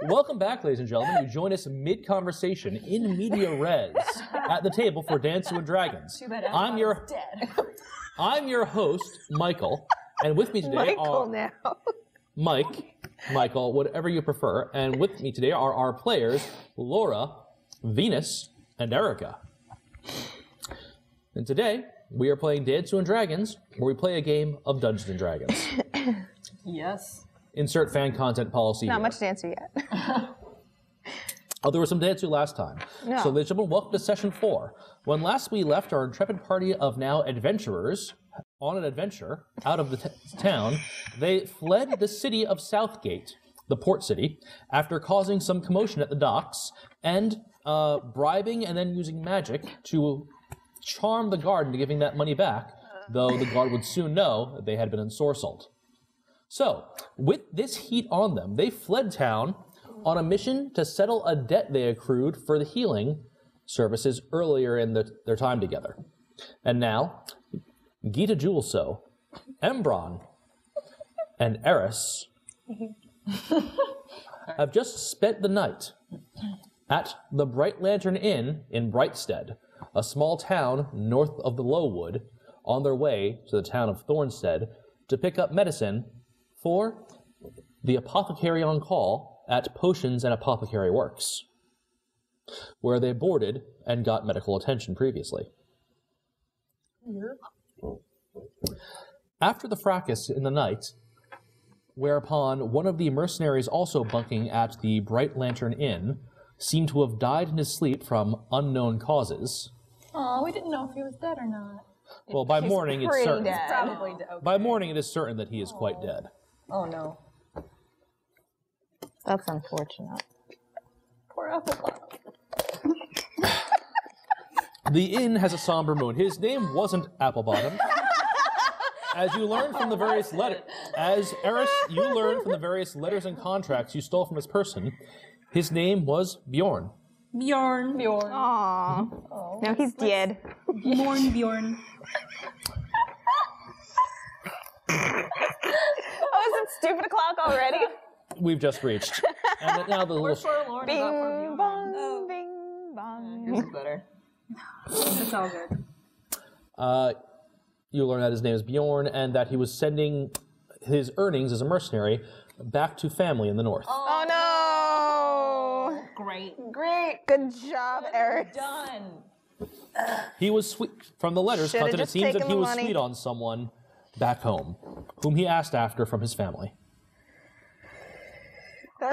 Welcome back, ladies and gentlemen. You join us mid-conversation in media res at the table for Dansu and Dragons. Too bad I'm your host, Michael, and with me today Michael, whatever you prefer, and with me today are our players, Laura, Venus, and Erica. And today, we are playing Dansu and Dragons, where we play a game of Dungeons and Dragons. Yes. Insert fan content policy. Not much Dansu yet. Oh, there was some Dansu last time. No. So, ladies and gentlemen, welcome to session 4. When last we left our intrepid party of now adventurers on an adventure out of the town, they fled the city of South Gate, the port city, after causing some commotion at the docks and bribing and then using magic to charm the guard into giving that money back, though the guard would soon know that they had been ensorcelled. So, with this heat on them, they fled town on a mission to settle a debt they accrued for the healing services earlier in their time together. And now, Gita Julso, Aembron, and Eris have just spent the night at the Bright Lantern Inn in Brightstead, a small town north of the Lowwood, on their way to the town of Thornstead to pick up medicine for the apothecary on call at Potions and Apothecary Works, where they boarded and got medical attention previously. After the fracas in the night, whereupon one of the mercenaries also bunking at the Bright Lantern Inn seemed to have died in his sleep from unknown causes. Oh, we didn't know if he was dead or not. Well, by morning it's certain. Dead. Probably dead. Okay. By morning it is certain that he is quite dead. Oh no. That's unfortunate. Poor Applebottom. The inn has a somber moon. His name wasn't Applebottom. As you learn from the various letters, as Eris, you learn from the various letters and contracts you stole from his person, his name was Bjorn. Bjorn. Aww. Oh. No, he's dead. Bjorn. Oh, is it stupid o'clock already? We've just reached. And now the We're little... forlorn Bing about poor Bjorn. bong, bing bong. Yours is better. It's all good. You learn that his name is Bjorn and that he was sending his earnings as a mercenary back to family in the north. Oh no! Great. Great. Good job, Eris. Done. He was sweet. From the letters, Should've content, it just seems that taken he the was money. sweet on someone back home, whom he asked after from his family. Well,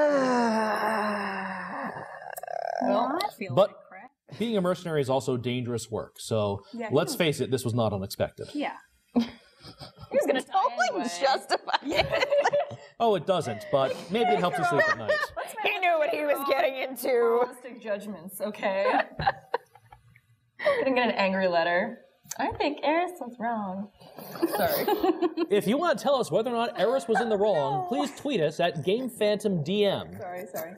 I feel But like crap. being a mercenary is also dangerous work, so Yeah, let's face it, this was not unexpected. Yeah. He's gonna die Totally anyway. justify it. Oh, it doesn't, but maybe it helps you sleep at night. He knew what he was getting into. Realistic judgments, okay? Gonna get an angry letter. I think Eris was wrong. Sorry. If you want to tell us whether or not Eris was in the wrong, please tweet us at GamePhantomDM. Sorry.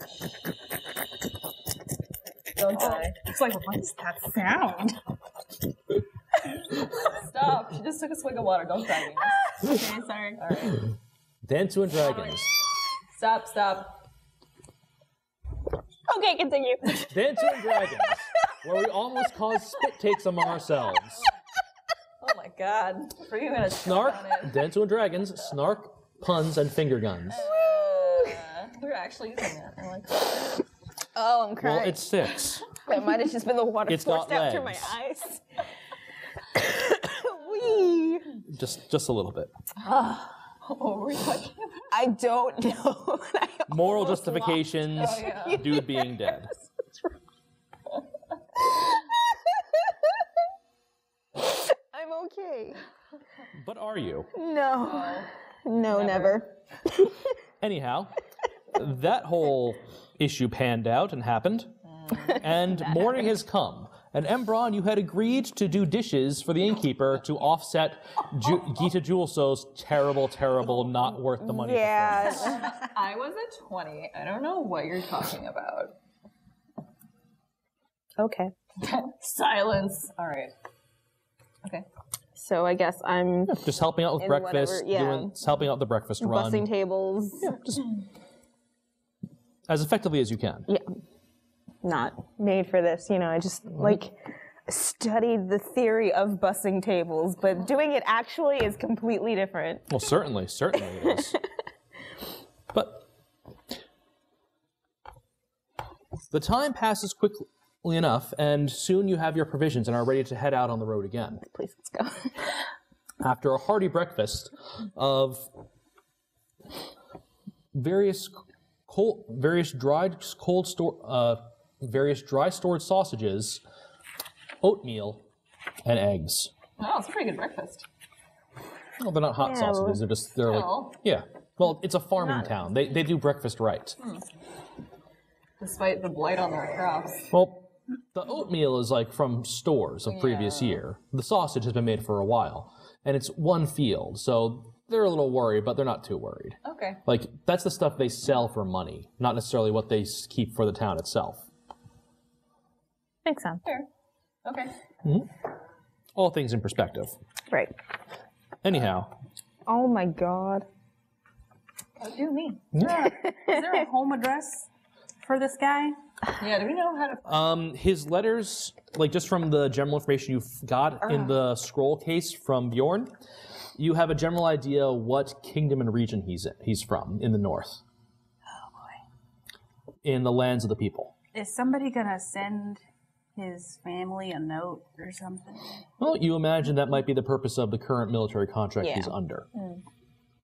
Don't die. It's like, what is that sound? Stop. She just took a swig of water. Don't cry. Venus. Okay, sorry. All right. Dansu and Dragons. Stop. Okay, continue. Dansu and Dragons, where we almost cause spit takes among ourselves. Oh my god. For you gonna Snark, on it. Dansu and Dragons, snark, puns, and finger guns. They're actually using that. I like that. Oh, I'm crying. Well, it sticks. That might have just been the water It's got forced out through my legs. eyes. Wee. Just a little bit. What were we talking about? I don't know. Moral justifications, dude being dead. I'm okay. But are you? No. No, never. Anyhow, that whole issue panned out and happened, and morning has come. And Aembron, you had agreed to do dishes for the innkeeper to offset Gita Julso's terrible, not worth the money. Yeah. I was at 20. I don't know what you're talking about. Okay. Silence. All right. Okay. So I guess I'm Just helping out with in breakfast, whatever, yeah. helping out the breakfast run. bussing tables. Yeah, just as effectively as you can. Yeah. Not made for this, you know. I just like studied the theory of bussing tables, but doing it actually is completely different. Well, certainly it is. But the time passes quickly enough, and soon you have your provisions and are ready to head out on the road again. Please, let's go. After a hearty breakfast of various dry stored sausages, oatmeal, and eggs. Wow, it's a pretty good breakfast. Well, they're not hot sausages. They're Still. like, yeah. Well, it's a farming town. They do breakfast right. Despite the blight on their crops. Well, the oatmeal is like from stores of previous year. The sausage has been made for a while, and it's one field, so they're a little worried, but they're not too worried. Okay. Like, that's the stuff they sell for money, not necessarily what they keep for the town itself. Makes sense. Fair. Okay. All things in perspective. Right. Anyhow. Oh my god. Oh, do me. Is there a home address for this guy? Yeah, do we know how to... His letters, like just from the general information you've got in the scroll case from Bjorn, you have a general idea what kingdom and region he's from in the north. Oh boy. In the lands of the people. Is somebody gonna send his family a note or something? Well, you imagine that might be the purpose of the current military contract he's under.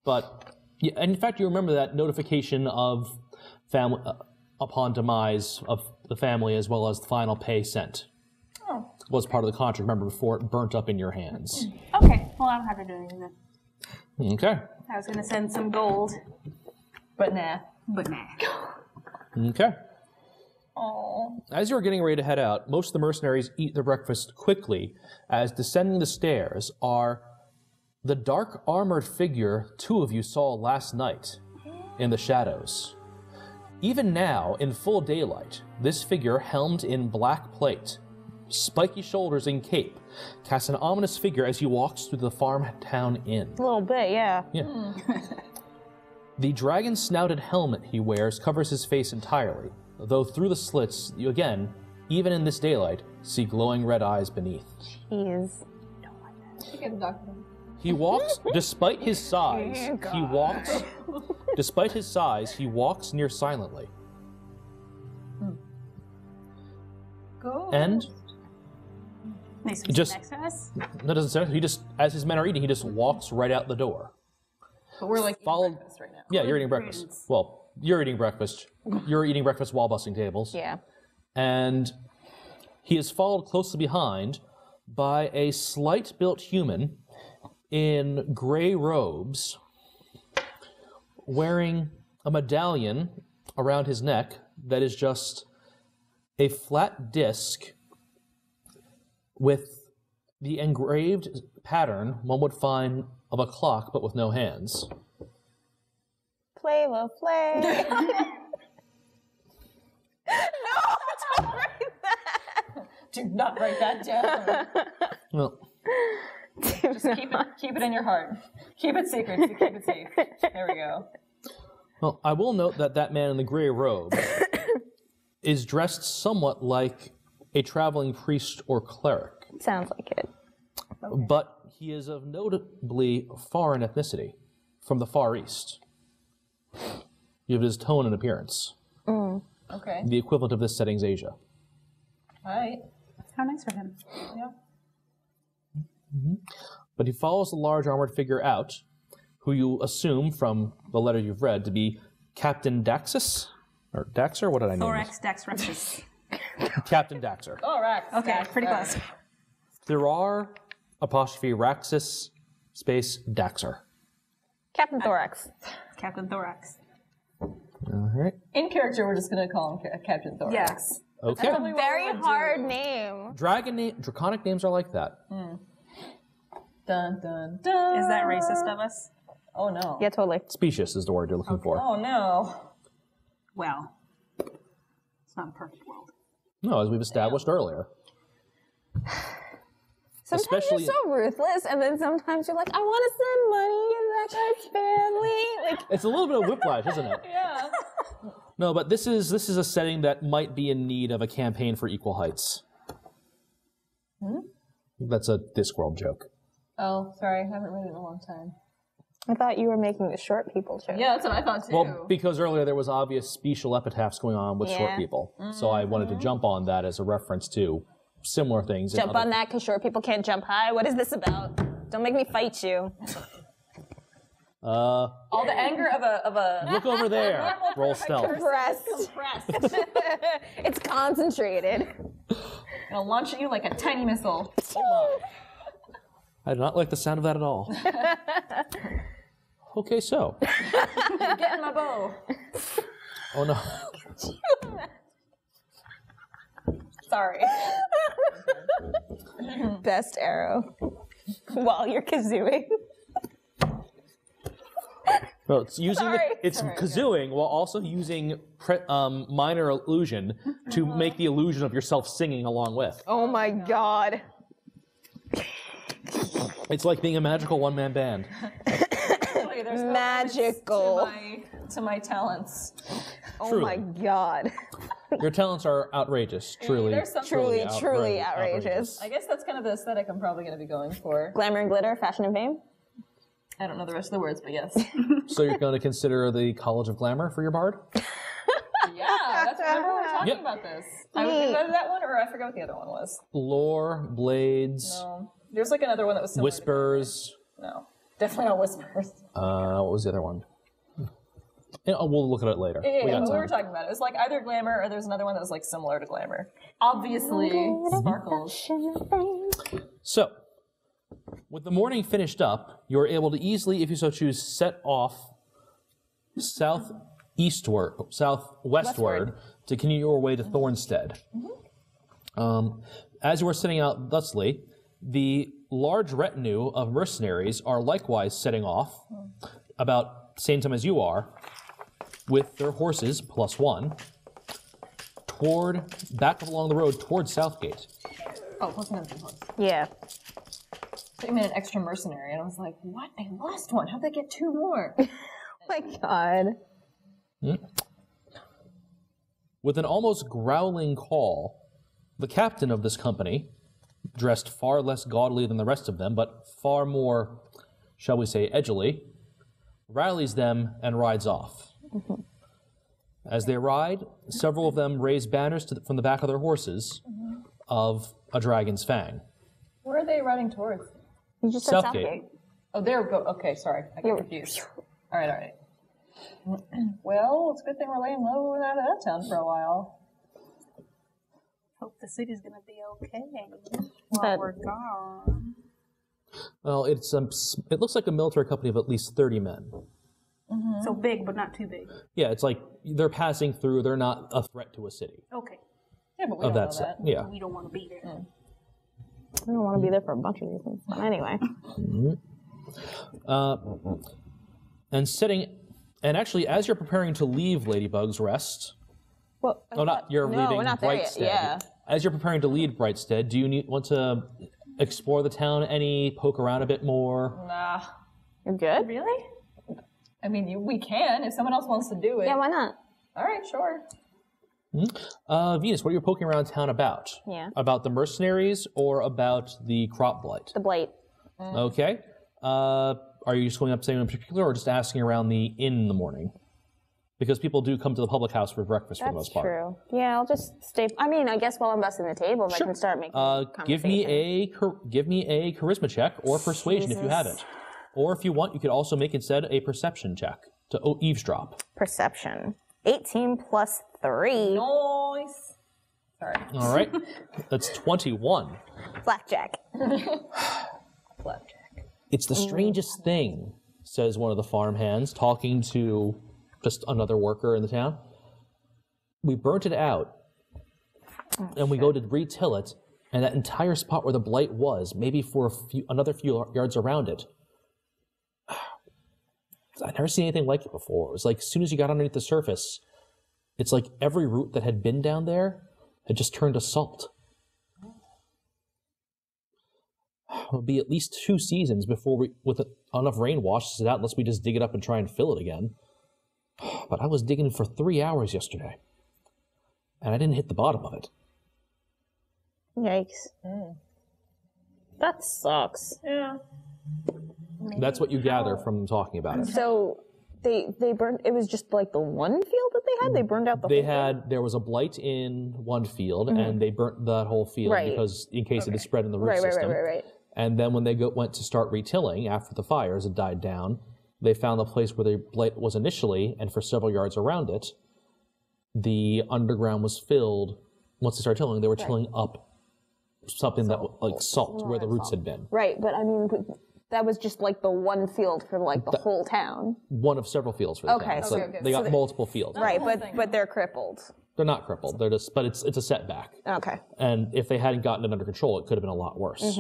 But, yeah, and in fact, you remember that notification of family upon demise of the family as well as the final pay sent. Was part of the contract, remember, before it burnt up in your hands. Okay, well, I don't have to do anything then. Okay. I was gonna send some gold, But nah. but nah. Okay. Oh. As you're getting ready to head out, most of the mercenaries eat their breakfast quickly, as descending the stairs are the dark armored figure two of you saw last night in the shadows. Even now, in full daylight, this figure, helmed in black plate, spiky shoulders and cape, casts an ominous figure as he walks through the farm town inn. A little bit, yeah. Yeah. The dragon-snouted helmet he wears covers his face entirely, though through the slits, you again, even in this daylight, see glowing red eyes beneath. Jeez. He walks, despite his size, he walks near silently. Go. And Nice. Just- Next to us? that doesn't sound, he just, as his men are eating, he just walks right out the door. But we're like Follow- eating breakfast right now. Yeah, you're eating breakfast. Well, you're eating breakfast. You're eating breakfast while bussing tables. Yeah. And he is followed closely behind by a slight-built human in gray robes, wearing a medallion around his neck that is just a flat disc with the engraved pattern one would find of a clock, but with no hands. Flavor Flav. No, don't write that. Do not write that down. Well, Just keep it in your heart. Keep it secret. Keep it safe. There we go. well, I will note that that man in the gray robe is dressed somewhat like a traveling priest or cleric, Sounds like it. but he is of notably foreign ethnicity, from the Far East. You have his tone and appearance. Okay. The equivalent of this setting's Asia. All right. How nice for him. Yeah. But he follows the large armored figure out, who you assume from the letter you've read to be Captain Daxus? Or Daxer? What did I name Thorax, Dex, Rexus. it? Captain Daxer. Oh, Rex. Okay, pretty close. There are apostrophe Raxus space Daxer. Captain Thorax. Captain Thorax. All right. In character, we're just gonna call him Captain Thorax. Yes. Okay. Probably what Very we would hard do. name. Draconic names are like that. Dun dun dun. Is that racist of us? Oh no. Yeah, totally. Specious is the word you're looking for. Oh no. Well, it's not a perfect world. No, as we've established earlier. Sometimes Especially- you're so ruthless, and then sometimes you're like, I want to send money to that guy's family. Like, It's a little bit of whiplash, isn't it? Yeah. No, but this is a setting that might be in need of a campaign for equal heights. That's a Discworld joke. Oh, sorry, I haven't read it in a long time. I thought you were making the short people joke. Yeah, that's what I thought too. Well, because earlier there was obvious special epitaphs going on with short people, so I wanted to jump on that as a reference to similar things. Jump on that because short people can't jump high? What is this about? Don't make me fight you. All the anger of a Look over there. Roll stealth. Compressed. It's concentrated. I'll launch at you like a tiny missile. I do not like the sound of that at all. Okay, so. Get in my bow. Oh no. Sorry. Best arrow. While you're kazooing. No, it's using it's Sorry, kazooing while also using minor illusion to make the illusion of yourself singing along with. Oh my god. It's like being a magical one-man band. Wait, there's no Magical. limits to my talents. Oh my god. Your talents are outrageous, truly. There's some Truly outrageous. I guess that's kind of the aesthetic I'm probably going to be going for. Glamour and glitter, fashion and fame. I don't know the rest of the words, but yes. So you're going to consider the College of Glamour for your bard? Yeah, that's remember we were talking Yep. about this. I was either that one or I forgot what the other one was. Lore, blades, There's like another one that was similar. whispers. No, definitely not whispers. What was the other one? We'll look at it later. Yeah, We got we time. were talking about it. It was like either glamour or there's another one that was like similar to glamour. Obviously, sparkles. So, with the morning finished up, you're able to easily, if you so choose, set off southwestward to continue your way to Thornstead. As you are setting out thusly, the large retinue of mercenaries are likewise setting off about the same time as you are, with their horses +1 back along the road towards Southgate. Oh, plus another one. Yeah. They made an extra mercenary, and I was like, what? They lost one. How'd they get two more? Oh my god. With an almost growling call, the captain of this company, dressed far less gaudily than the rest of them, but far more, shall we say, edgily, rallies them and rides off. As they ride, several of them raise banners from the back of their horses of a dragon's fang. Where are they riding towards? You just said Southgate. Southgate. Oh, there we go. Okay, sorry. I got confused. All right. Well, it's a good thing we're laying low out of that town for a while. Hope the city's gonna be okay while we're gone. Well, it looks like a military company of at least 30 men. So big, but not too big. Yeah, it's like they're passing through. They're not a threat to a city. Okay. Yeah, but we Of don't that know set. that. Yeah. We don't want to be there. I don't want to be there for a bunch of reasons. But anyway. And actually, as you're preparing to leave Ladybug's Rest, Well, you're leaving we're not there yet. Brightstead. Yeah. As you're preparing to leave Brightstead, do you want to explore the town any, poke around a bit more? Nah. You're good? Really? I mean, we can if someone else wants to do it. Yeah, why not? All right, sure. Venus, what are you poking around town about? Yeah. About the mercenaries or about the crop blight? The blight. Okay. Are you just going up to anyone in particular or just asking around the inn in the morning? Because people do come to the public house for breakfast for the most That's part. true. Yeah, I'll just stay. I mean, I guess while I'm busting the table, I can start making Give me a charisma check or persuasion if you have it. Or if you want, you could also make instead a perception check to eavesdrop. Perception. 18 plus 3. Nice. Sorry. All right. That's 21. Blackjack. Blackjack. It's the strangest thing, says one of the farmhands, talking to just another worker in the town. We burnt it out, and we go to retill it, and that entire spot where the blight was, maybe for another few yards around it, I've never seen anything like it before. It was like as soon as you got underneath the surface, it's like every root that had been down there had just turned to salt. It'll be at least 2 seasons before enough rain washes it out, unless we just dig it up and try and fill it again. But I was digging for 3 hours yesterday, and I didn't hit the bottom of it. Yikes. That sucks. Yeah. That's what you gather from talking about it. So they burned, it was just like the one field that they had? They burned out the whole thing? There was a blight in one field, and they burnt that whole field because in case it had spread in the root system. Right. And then when they went to start retilling after the fires had died down, they found the place where the blight was initially, and for several yards around it, the underground was filled. Once they started tilling, they were tilling up something that like salt where the roots had been. Right, but I mean, that was just like the one field for like the whole town. One of several fields for the town. So they got multiple fields. Right, but they're crippled. They're not crippled. They're just, but it's a setback. Okay. And if they hadn't gotten it under control, it could have been a lot worse.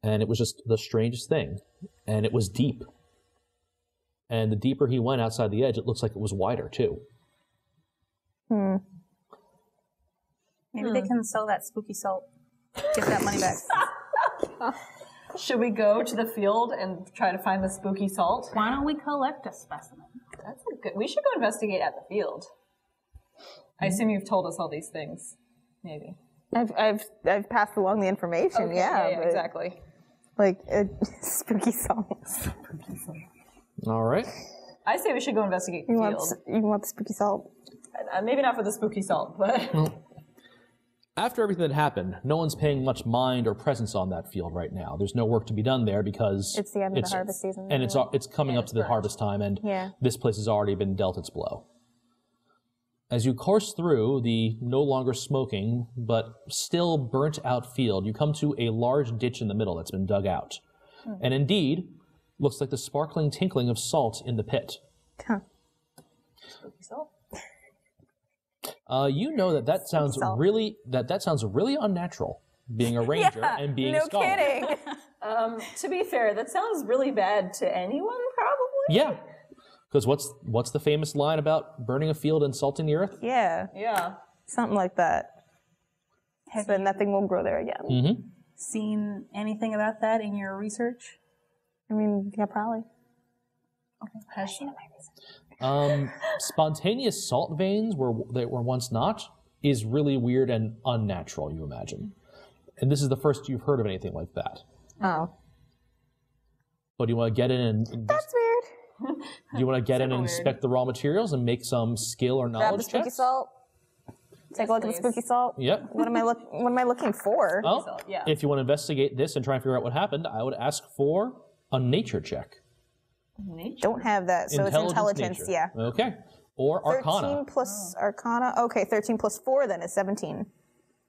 And it was just the strangest thing. And it was deep. And the deeper he went outside the edge, it looks like it was wider too. Maybe they can sell that spooky salt. Get that money back. Should we go to the field and try to find the spooky salt? Why don't we collect a specimen? That's a good. We should go investigate at the field. I assume you've told us all these things. Maybe. I've passed along the information. Okay, yeah, yeah, exactly. Like spooky salt. All right. I say we should go investigate the field. You want the spooky salt? Maybe not for the spooky salt, but After everything that happened, no one's paying much mind or presence on that field right now. There's no work to be done there because It's the end of the harvest season. and it's coming up to the harvest time, and this place has already been dealt its blow. As you course through the no longer smoking but still burnt out field, you come to a large ditch in the middle that's been dug out, and indeed looks like the sparkling tinkling of salt in the pit. spooky salt. You know that sounds really unnatural. Being a ranger and being a scholar. No kidding. To be fair, that sounds really bad to anyone, probably. Yeah, because what's the famous line about burning a field and salting the earth? Yeah, something like that. So nothing will grow there again. Seen anything about that in your research? I mean, yeah, probably. Spontaneous salt veins were once not is really weird and unnatural, you imagine. And this is the first you've heard of anything like that. Oh. But do you want to get in and That's weird. do you want to get in and inspect the raw materials and make some skill or Grab the knowledge spooky checks? salt. Take a look at the spooky salt. Yep. What am I looking for? Oh, if you want to investigate this and try and figure out what happened, I would ask for a nature check. Nature. Don't have that, so it's intelligence, nature. yeah. Okay. Or Arcana. 13 plus Arcana. Okay, 13 plus 4 then is 17.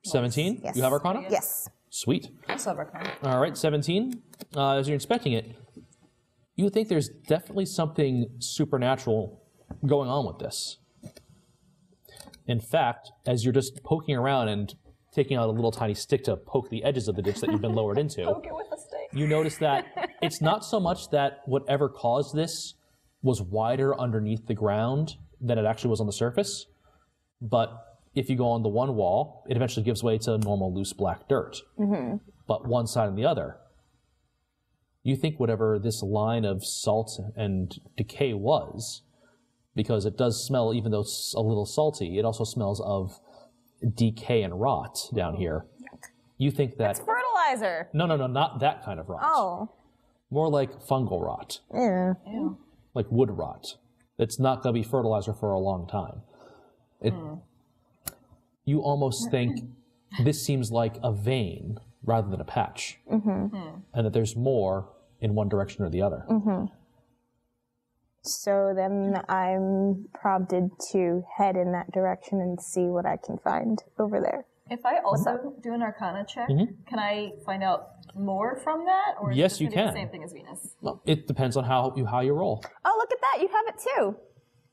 17? Yes. You have Arcana? Yes. Sweet. I still have Arcana. All right, 17. As you're inspecting it, you think there's definitely something supernatural going on with this. In fact, as you're just poking around and taking out a little tiny stick to poke the edges of the ditch that you've been lowered into, Poke it with a stick. you notice that it's not so much that whatever caused this was wider underneath the ground than it actually was on the surface, but if you go on the one wall, it eventually gives way to normal loose black dirt. But one side and the other, you think whatever this line of salt and decay was, because it does smell, even though it's a little salty, it also smells of decay and rot down here. You think that... Fertilizer. No, not that kind of rot. Oh. More like fungal rot. Yeah. Like wood rot. It's not going to be fertilizer for a long time. You almost think this seems like a vein rather than a patch. And that there's more in one direction or the other. So then I'm prompted to head in that direction and see what I can find over there. If I also do an Arcana check, can I find out more from that? Or is Yes, it you gonna be can. the same thing as Venus? Well, it depends on how you roll. Oh, look at that. You have it too.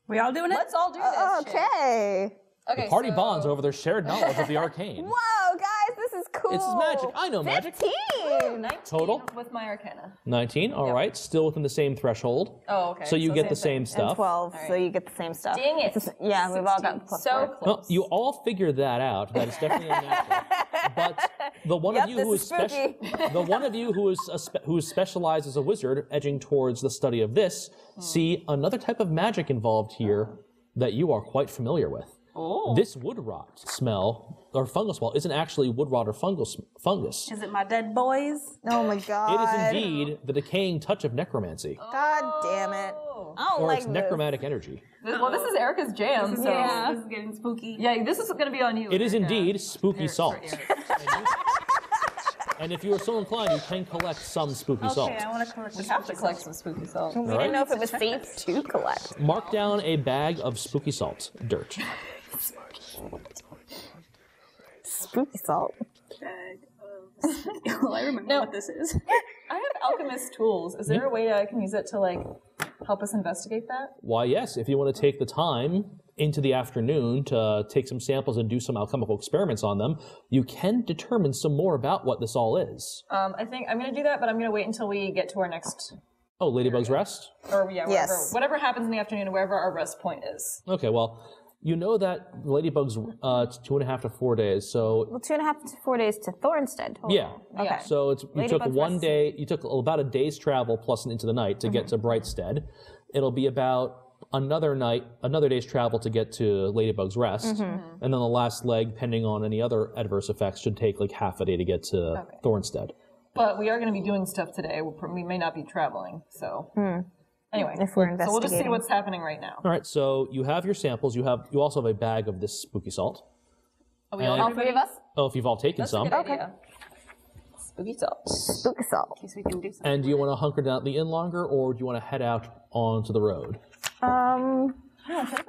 We all doing it? Let's all do this. shit. Okay. Okay. The party so- bonds over their shared knowledge of the arcane. Whoa, guys, this is cool. It's magic. I know magic. 15. 19 Total? with my Arcana. 19, all right. Still within the same threshold. Oh, okay. So you get the same And stuff. 12, so you get the same stuff. Dang it. Yeah, we've all got plus So 4. close. Well, you all figured that out. That is definitely unnatural. But the one of you this who is is special, the one of you who is who is specialized as a wizard, edging towards the study of this, see another type of magic involved here that you are quite familiar with. Oh. This wood rot smell or fungus smell isn't actually wood rot or fungus. Is it my dead boys? Oh my god. It is indeed the decaying touch of necromancy, God damn it. I don't or like its this. necromantic energy. Well, this is Erica's jam, so This is getting spooky. yeah, this is gonna be on you. It is Erica. indeed spooky salt. Eric. And if you are so inclined, you can collect some spooky salt. Okay, I want to collect. We have to collect some spooky salt. We didn't know if it was safe to collect. Mark down a bag of spooky salt, dirt. Spooky salt. Well, I remember what this is. I have alchemist tools. Is there a way I can use it to like help us investigate that? Why, yes, if you want to take the time into the afternoon to take some samples and do some alchemical experiments on them, you can determine some more about what this all is. I think I'm gonna do that, but I'm gonna wait until we get to our next, Oh, Ladybug's Rest? or yeah, Yes. whatever happens in the afternoon, wherever our rest point is. Okay, well, you know that Ladybug's 2.5 to 4 days, so Well, 2.5 to 4 days to Thornstead. Total. yeah. Okay. So you took Ladybug's one Rest. day, you took about a day's travel plus into the night to get to Brightstead. It'll be about another day's travel to get to Ladybug's Rest. And then the last leg, pending on any other adverse effects, should take like half a day to get to Thornstead. But we are gonna be doing stuff today. We may not be traveling, so anyway. If we're So we'll just see investigating. what's happening right now. All right, so you have your samples. You also have a bag of this spooky salt. Are we all All 3 of us? Oh, if you've all taken That's a some. good idea. Spooky salt. Spooky salt. So we can do something. And do you want to hunker down at the inn longer, or do you want to head out onto the road?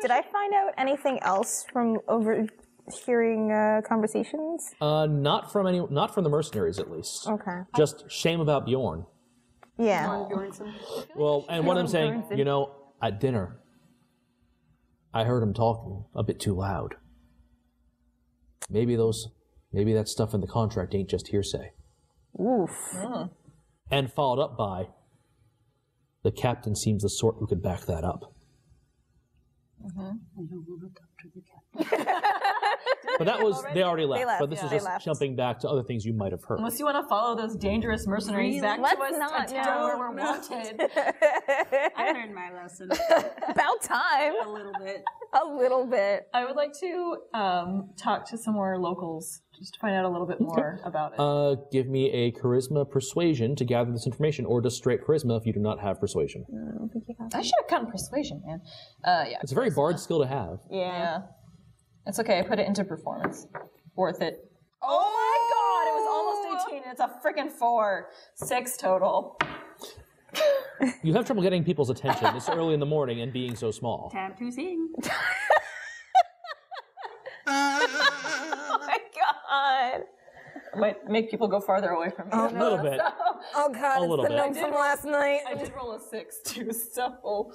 Did I find out anything else from overhearing conversations? Not from the mercenaries, at least. Okay. Just shame about Bjorn. Yeah. Well, and one of them saying, you know, at dinner, I heard him talking a bit too loud. Maybe that stuff in the contract ain't just hearsay. Oof. And followed up by, the captain seems the sort who could back that up. But that was, they already left. left, But this yeah. is They just left. jumping back to other things you might have heard. Unless you want to follow those dangerous mercenaries back Let's to us not, to town no. where we're wanted. I learned my lesson About time. a little bit. A little bit. I would like to talk to some more locals just to find out a little bit more about it. Give me a charisma persuasion to gather this information, or just straight charisma if you do not have persuasion. I should have gotten persuasion, man. Yeah. It's a very bard skill to have. Yeah. It's okay. I put it into performance. Worth it. Oh my god! It was almost 18 and it's a freaking 4. 6 total. You have trouble getting people's attention this early in the morning and being so small. Time to sing. Oh my god. Might make people go farther away from me. A little bit. Oh god, A it's little the bit. note from last night. I did roll a 6 too, so.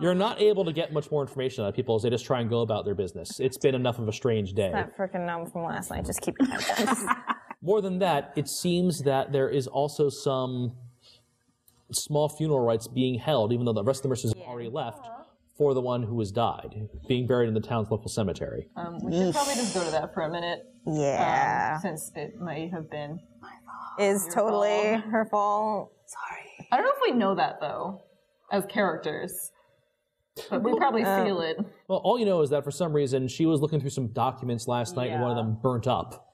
You're not able to get much more information out of people as they just try and go about their business. It's been enough of a strange day. That freaking gnome from last night. Just keep your attention. More than that, it seems that there is also some small funeral rites being held, even though the rest of the mercenaries have already left, for the one who has died, being buried in the town's local cemetery. We should probably just go to that for a minute. Yeah. Since it might have been. Is totally her fault. I don't know if we know that though, as characters. But we probably feel it. Well, all you know is that for some reason she was looking through some documents last night and one of them burnt up.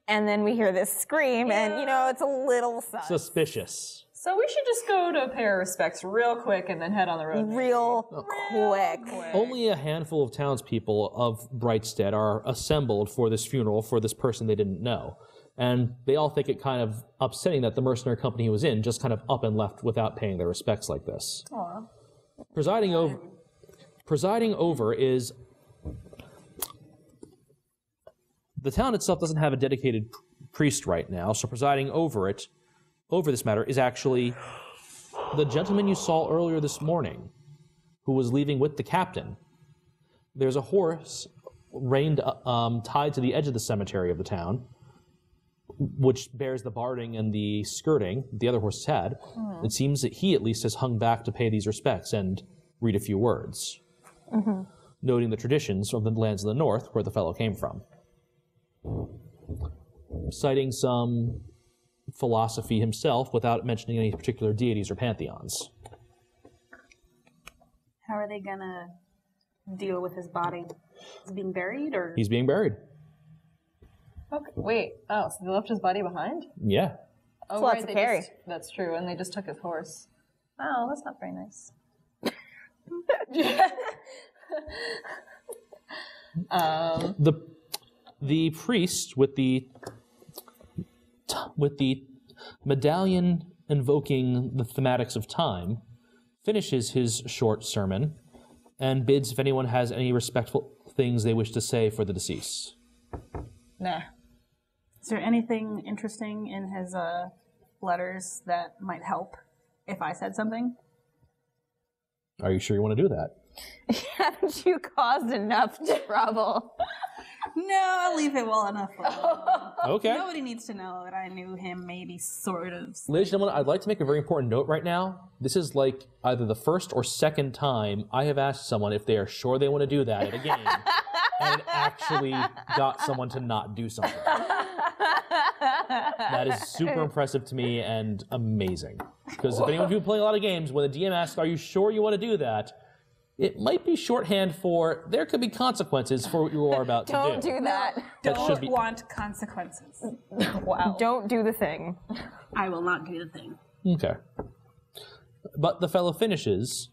And then we hear this scream, and you know, it's a little Suspicious. So we should just go to pay our respects real quick and then head on the road. real quick. Only a handful of townspeople of Brightstead are assembled for this funeral for this person they didn't know. And they all think it kind of upsetting that the mercenary company he was in just kind of up and left without paying their respects like this. Aww. Presiding over is... The town itself doesn't have a dedicated priest right now, so presiding over this matter, is actually the gentleman you saw earlier this morning, who was leaving with the captain. There's a horse tied to the edge of the cemetery of the town, which bears the barding and the skirting the other horses had. It seems that he at least has hung back to pay these respects and read a few words, noting the traditions of the lands of the north where the fellow came from, citing some philosophy himself without mentioning any particular deities or pantheons. How are they gonna deal with his body? Is he being buried, or? He's being buried. Okay. Wait. Oh, so they left his body behind? Yeah. Oh, lots to carry. That's true, and they just took his horse. Oh, that's not very nice. The priest with the medallion invoking the thematics of time finishes his short sermon and bids if anyone has any respectful things they wish to say for the deceased. Nah. Is there anything interesting in his letters that might help if I said something? Are you sure you want to do that? Haven't you caused enough trouble? No, I'll leave it well enough alone. Okay. Nobody needs to know that I knew him, maybe, sort of. Ladies and gentlemen, I'd like to make a very important note right now. This is like either the first or second time I have asked someone if they are sure they want to do that at a game, and it actually got someone to not do something. That is super impressive to me and amazing. Because if anyone's been playing a lot of games, when the DM asks, are you sure you want to do that? It might be shorthand for there could be consequences for what you are about to do. Don't do that. Don't want consequences. Wow. Don't do the thing. I will not do the thing. Okay. But the fellow finishes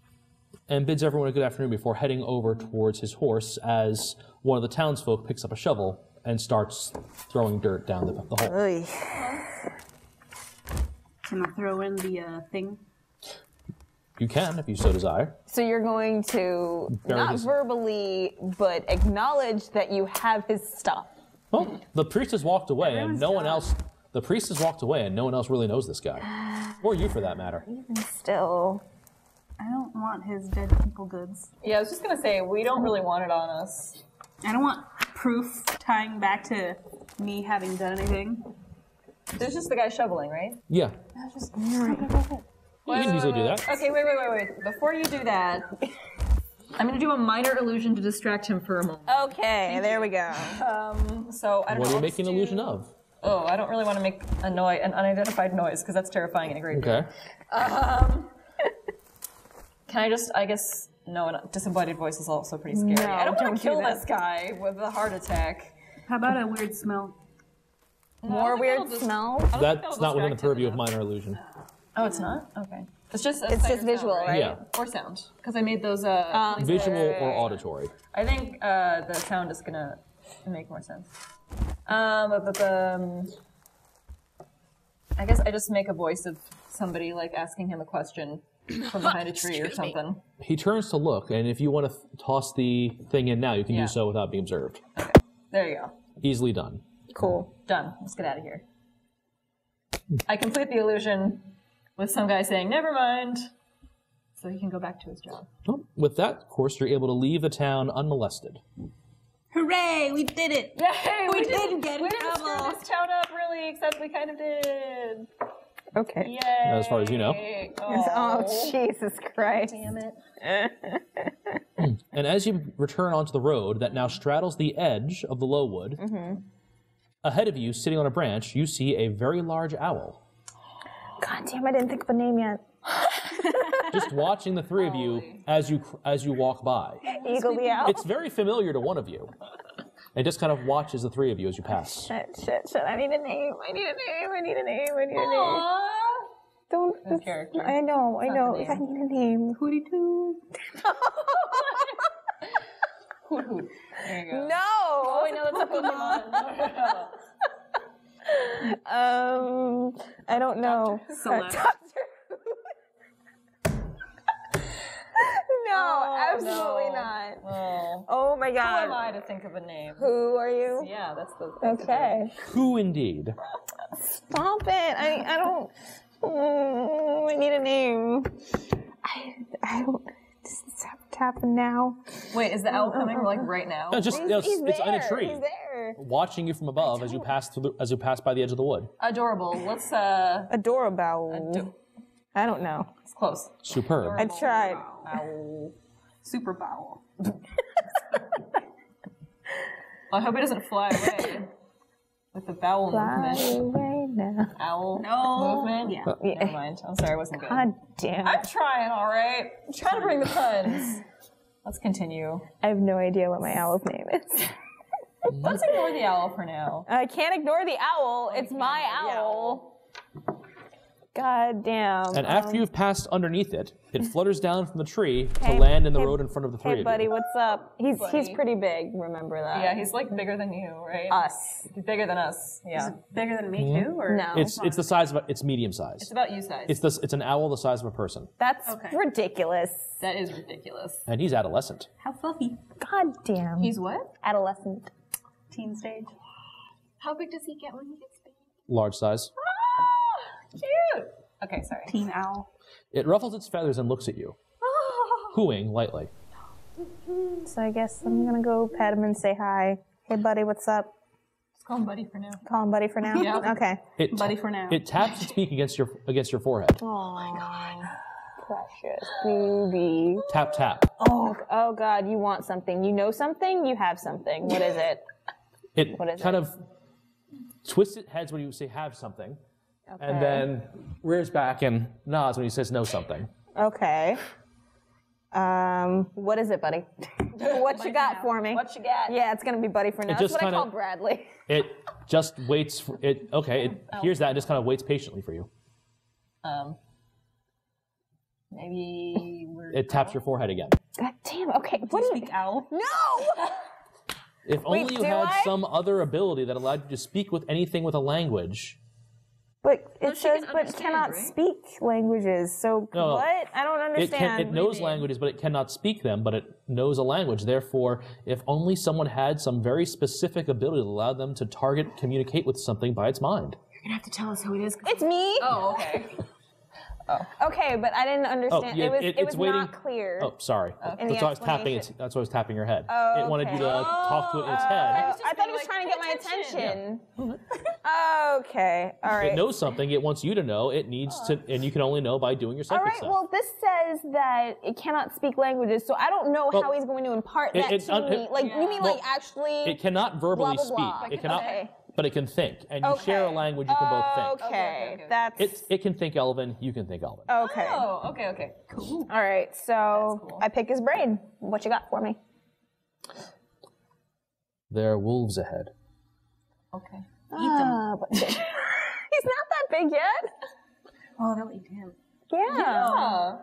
and bids everyone a good afternoon before heading over towards his horse as one of the townsfolk picks up a shovel and starts throwing dirt down the hole. Oy. Can I throw in the thing? You can, if you so desire. So you're going to not verbally, but acknowledge that you have his stuff. Well, the priest has walked away, and no one else. The priest has walked away, and no one else really knows this guy, or you, for that matter. Even still, I don't want his dead people goods. Yeah, I was just gonna say, we don't really want it on us. I don't want proof tying back to me having done anything. There's just the guy shoveling, right? Yeah, Just... you can easily do that. Okay, wait. Before you do that, I'm gonna do a minor illusion to distract him for a moment. okay, there we go. So I don't know. What are you I'll making just an illusion do- of? Oh, I don't really want to make an unidentified noise because that's terrifying in a great deal. Okay. Can I just, I guess, no, an disembodied voice is also pretty scary. No, I don't want don't to kill do that. this guy with a heart attack. How about a weird smell? More weird smells. That's not within the purview of minor illusion. Oh, it's not? Okay. It's just It's just visual, right? Yeah. Or sound. Because I made those, Visual or auditory. I think the sound is gonna make more sense. I guess I just make a voice of somebody like asking him a question from behind a tree or something. He turns to look, and if you want to toss the thing in now, you can Yeah. do so without being observed. Okay. There you go. Easily done. Cool. Done. Let's get out of here. I complete the illusion with some guy saying, never mind, so he can go back to his job. Well, with that, of course, you're able to leave the town unmolested. Hooray! We did it! Yay! We didn't get in we didn't trouble. screw this town up, really, except we kind of did. Okay. Yay! As far as you know. Oh, Jesus Christ. Damn it. And as you return onto the road that now straddles the edge of the low wood, ahead of you, sitting on a branch, you see a very large owl. God damn, I didn't think of a name yet. Just watching the three of you as you walk by. Eagle the owl. It's very familiar to one of you. It just kind of watches the three of you as you pass. Shit. I need a name. I need a name. Don't. His character. I know. It's I not the need name. a name. Hooty doo. Hoot hoot. There you go. No. Oh, wait, no, that's a Pokemon. I don't know. Celeste. No, absolutely not. Oh my Who am God. I to think of a name? Who are you? Yeah, that's the... Okay. Who indeed? Stop it. I don't. I need a name. I don't. It's happening now. Wait, is the owl coming like right now? No, just He's it's there. in a tree, He's there. watching you from above as you pass by the edge of the wood. Adorable. Let's Adorable. I don't know. It's close. Superb. I tried. Owl. Super bowel. I hope it doesn't fly away with the bowel Fly movement. away now. Owl movement. Yeah. Never mind. I'm sorry, I wasn't good. God damn I'm it. trying, all right. I'm trying to bring the puns. Let's continue. I have no idea what my owl's name is. Let's ignore the owl for now. I can't ignore the owl. It's my owl. God damn. And after you've passed underneath it, it flutters down from the tree to Hey- land in the hey- road in front of the three Hey, of buddy, you. what's up? He's Buddy. pretty big. Remember that? Yeah, he's like bigger than you, right? Us. He's bigger than us. Yeah. Bigger than me too, or No. It's the size of it's medium size. It's about you size. It's an owl the size of a person, That's Okay. ridiculous. That is ridiculous. and he's adolescent. how fluffy? God damn. He's what? adolescent. Teen stage. How big does he get when he gets big? Large size. Cute. Okay, sorry. Teen owl. It ruffles its feathers and looks at you, cooing lightly. So I guess I'm gonna go pet him and say hi. Hey, buddy, what's up? Let's call him Buddy for now. Call him buddy for now. Yeah. Okay. It Buddy for now. It taps its beak against your forehead. Oh, precious baby. Tap tap. Oh God, you want something? You know something? You have something. What is it? It What is kind it? of twists its heads when you say have something, Okay. and then rears back and nods when he says no something. Okay. What is it, buddy? What you got for me? What you got? Yeah, it's gonna be buddy for now. That's just what I kinda- call Bradley. It just waits for it. Okay, it hears that and just kind of waits patiently for you. Maybe we're. It taps your forehead again. God damn. Okay. What do you? Speak owl. No. If only you do had I? some other ability that allowed you to speak with anything with a language. But it she says, can but understand, cannot right? speak languages. So No. what? I don't understand. It knows languages, but it cannot speak them, but it knows a language. Therefore, if only someone had some very specific ability that allowed them to target, communicate with something by its mind. You're gonna have to tell us who it is. It's me. Oh, okay. Okay, but I didn't understand. yeah, it it's was waiting. not clear. Oh, sorry. In the That's why I was tapping. explanation. That's why I was tapping your head. Oh, It wanted you to okay. talk to it in its head. I thought it was like, trying to get my pay attention. Okay, all right. It knows something. It wants you to know. It needs to, and you can only know by doing your All psychic right, stuff. well, this says that it cannot speak languages, so I don't know Well, how he's going to impart it- that it's to un- me. it- Like, you mean Well, like actually? It cannot verbally blah, blah, blah. speak. It cannot, Okay. but it can think. And you share a Okay. language you can both think. Okay, Okay. that's It can think Elven. You can think Elven. okay. Oh, okay. Cool. All right, so cool. I pick his brain. What you got for me? There are wolves ahead. Okay. But he's not that big yet. Oh, they'll eat him. Yeah.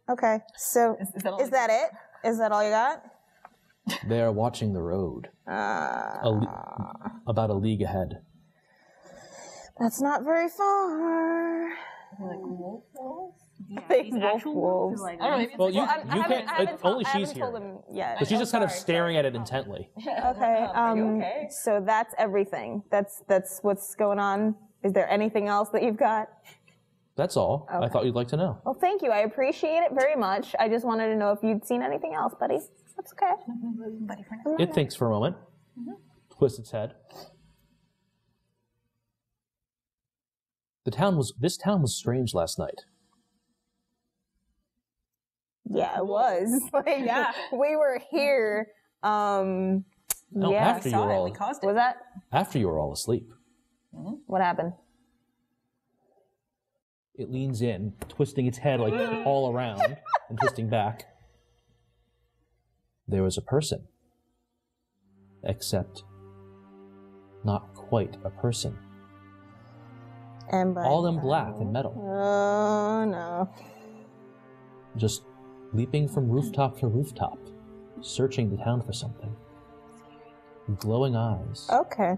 Okay, so Is that all is that it? Is that all you got? They are watching the road. About a league ahead. That's not very far. Like wolf? Yeah, Big these wolf actual wolves. wolves. Like, I don't know. Maybe it's Well, like, you, I you haven't, can't. I haven't only I she's haven't told here. him yet. But she's just kind of sorry, staring at it intently. Okay. Are you okay? So that's everything. That's what's going on. Is there anything else that you've got? That's all. I thought you'd like to know. Well, thank you. I appreciate it very much. I just wanted to know if you'd seen anything else, buddy. That's okay. buddy for now. It thinks for a moment, twists its head. This town was strange last night. Yeah, it was. Like, Yeah. we were here. No, Yeah. after you Saw were it. all We caused it. Was that after you were all asleep. what happened? It leans in, twisting its head like all around and twisting back. There was a person, except not quite a person. And by All in black and metal, oh no. just leaping from rooftop to rooftop, searching the town for something. Glowing eyes. Okay.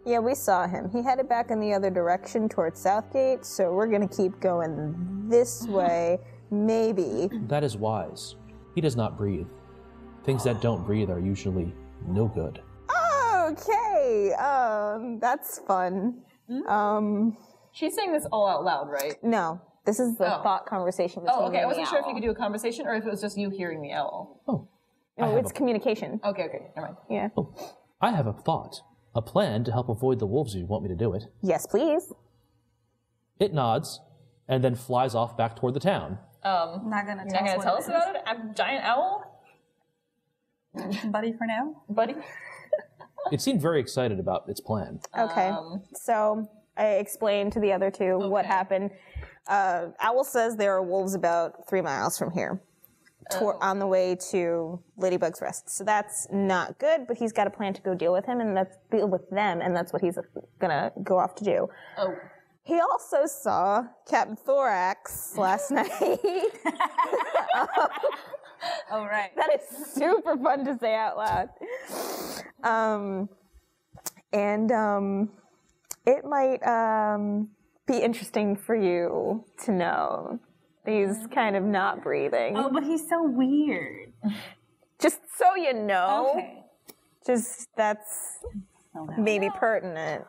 Yeah, we saw him. He headed back in the other direction towards South Gate, so we're gonna keep going this way. Maybe. That is wise. He does not breathe. Things that don't breathe are usually no good. Okay. That's fun. She's saying this all out loud, right? No. This is the thought conversation between Oh, okay. me I and wasn't the sure if you owl. could do a conversation or if it was just you hearing the owl. Oh. No, it's communication. Okay, never mind. Yeah. Oh, I have a thought. A plan to help avoid the wolves if you want me to do it. Yes, please. It nods, and then flies off back toward the town. Not gonna You're not going to tell us about it? A giant owl? Buddy for now? Buddy? It seemed very excited about its plan. Okay. So I explained to the other two what happened. Owl says there are wolves about 3 miles from here. On the way to Ladybug's Rest. So that's not good, but he's got a plan to go deal with him and deal with them, and that's what he's gonna go off to do. Oh. He also saw Captain Thorax last night. Oh, right. That is super fun to say out loud. It might be interesting for you to know. He's kind of not breathing. Oh, but he's so weird. Just so you know. Okay. Just that's maybe pertinent.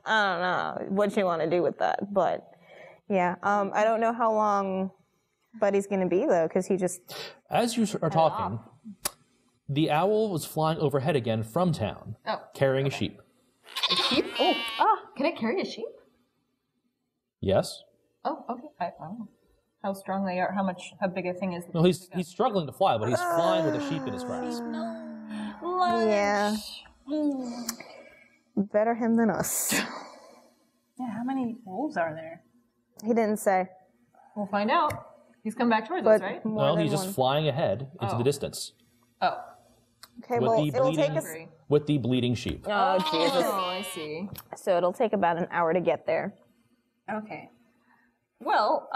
I don't know what you want to do with that, but yeah. I don't know how long Buddy's going to be though, because he just. As you are talking, the owl was flying overhead again from town, carrying a sheep. A sheep? Can it carry a sheep? Yes. Oh, okay. I don't know how strong they are. How big a thing is it? No, he's struggling to fly, but he's flying with a sheep in his grasp. Yeah. Better him than us. Yeah, how many wolves are there? He didn't say. We'll find out. He's come back towards us, right? more No, than he's just one. flying ahead into the distance Oh. Okay, with well, the it'll take bleeding- us. with the bleeding sheep. Oh, Jesus. Oh, I see. So it'll take about an hour to get there. Okay. Well,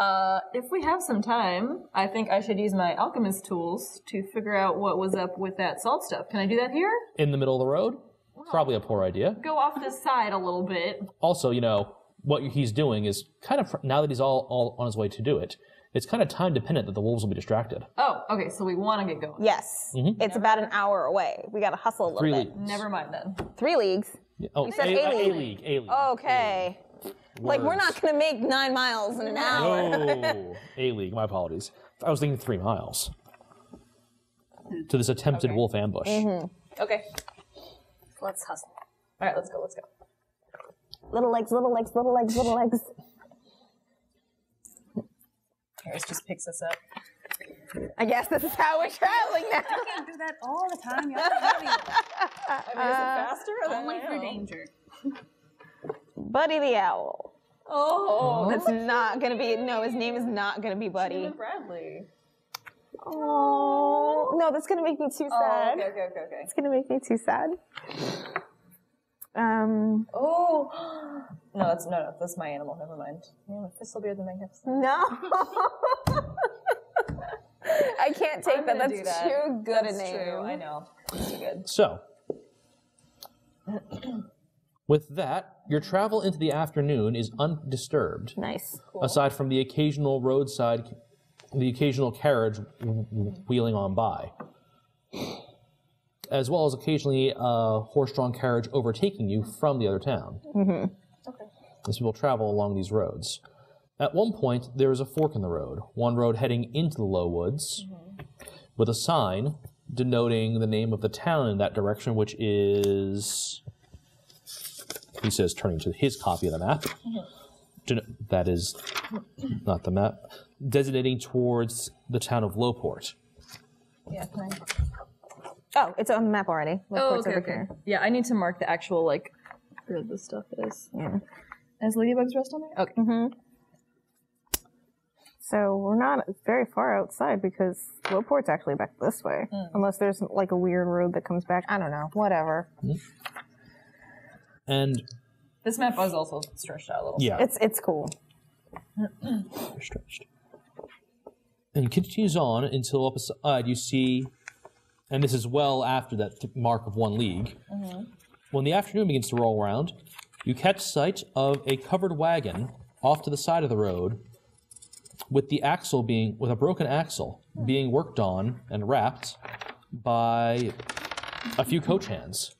if we have some time, I think I should use my alchemist tools to figure out what was up with that salt stuff. Can I do that here? In the middle of the road? Probably a poor idea. Go off the side a little bit. Also, what he's doing is kind of, now that he's all on his way to do it, it's kind of time dependent that the wolves will be distracted. Oh, okay, so we want to get going. Yes. It's about an hour away. We got to hustle a little 3 bit. leagues. Never mind then. 3 leagues. Oh, said a A-league. league. A league. Okay. Like, we're not going to make 9 miles in an hour. No, A league. My apologies. I was thinking 3 miles to this attempted wolf ambush. Okay. Let's hustle. All right, let's go. Little legs, little legs, little legs, little legs. Eris just picks us up. I guess this is how we're traveling now. You can't do that all the time. You're heavy. I mean, is it faster? Only for danger. Buddy the Owl. Oh, That's not going to be, no, his name is not going to be Buddy. Bradley. Oh, no, that's going to make me too sad. Okay. It's going to make me too sad. Oh, no, that's my animal. Never mind. Yeah, Thistlebeard the Magnificent. No. I can't take I'm that. gonna That's do that. too good That's a name. true. I know. It's too good. So, with that, your travel into the afternoon is undisturbed, Nice. aside from the occasional carriage wheeling on by, as well as occasionally a horse-drawn carriage overtaking you from the other town. Okay. As people travel along these roads. At one point, there is a fork in the road, one road heading into the low woods, with a sign denoting the name of the town in that direction, which is, he says, turning to his copy of the map. That is not the map. Designating towards the town of Lowport. Yeah. Can I? Oh, it's on the map already. Port's over here. Yeah, I need to mark the actual where this stuff is. Yeah. Has Ladybug's Rest on there? Okay. So we're not very far outside because Lowport's actually back this way. Unless there's like a weird road that comes back. I don't know. Whatever. And This map was also stretched out a little. yeah, It's cool. stretched. And continues on until up aside you see, and this is well after that mark of 1 league. When the afternoon begins to roll around, you catch sight of a covered wagon off to the side of the road, with a broken axle being worked on and wrapped by a few coach hands.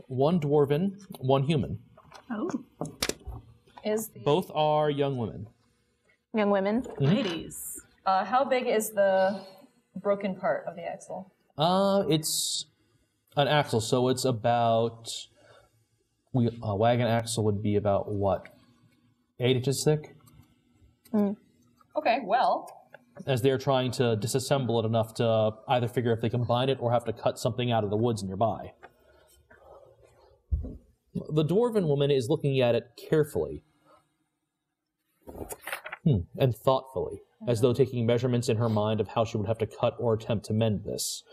One dwarven, one human. Oh, Both are young women. Young women. ladies. How big is the broken part of the axle? It's an axle, so it's about... a wagon axle would be about, what, 8 inches thick? Okay, well, As they're trying to disassemble it enough to either figure if they can bind it or have to cut something out of the woods nearby. The dwarven woman is looking at it carefully and thoughtfully, as though taking measurements in her mind of how she would have to cut or attempt to mend this,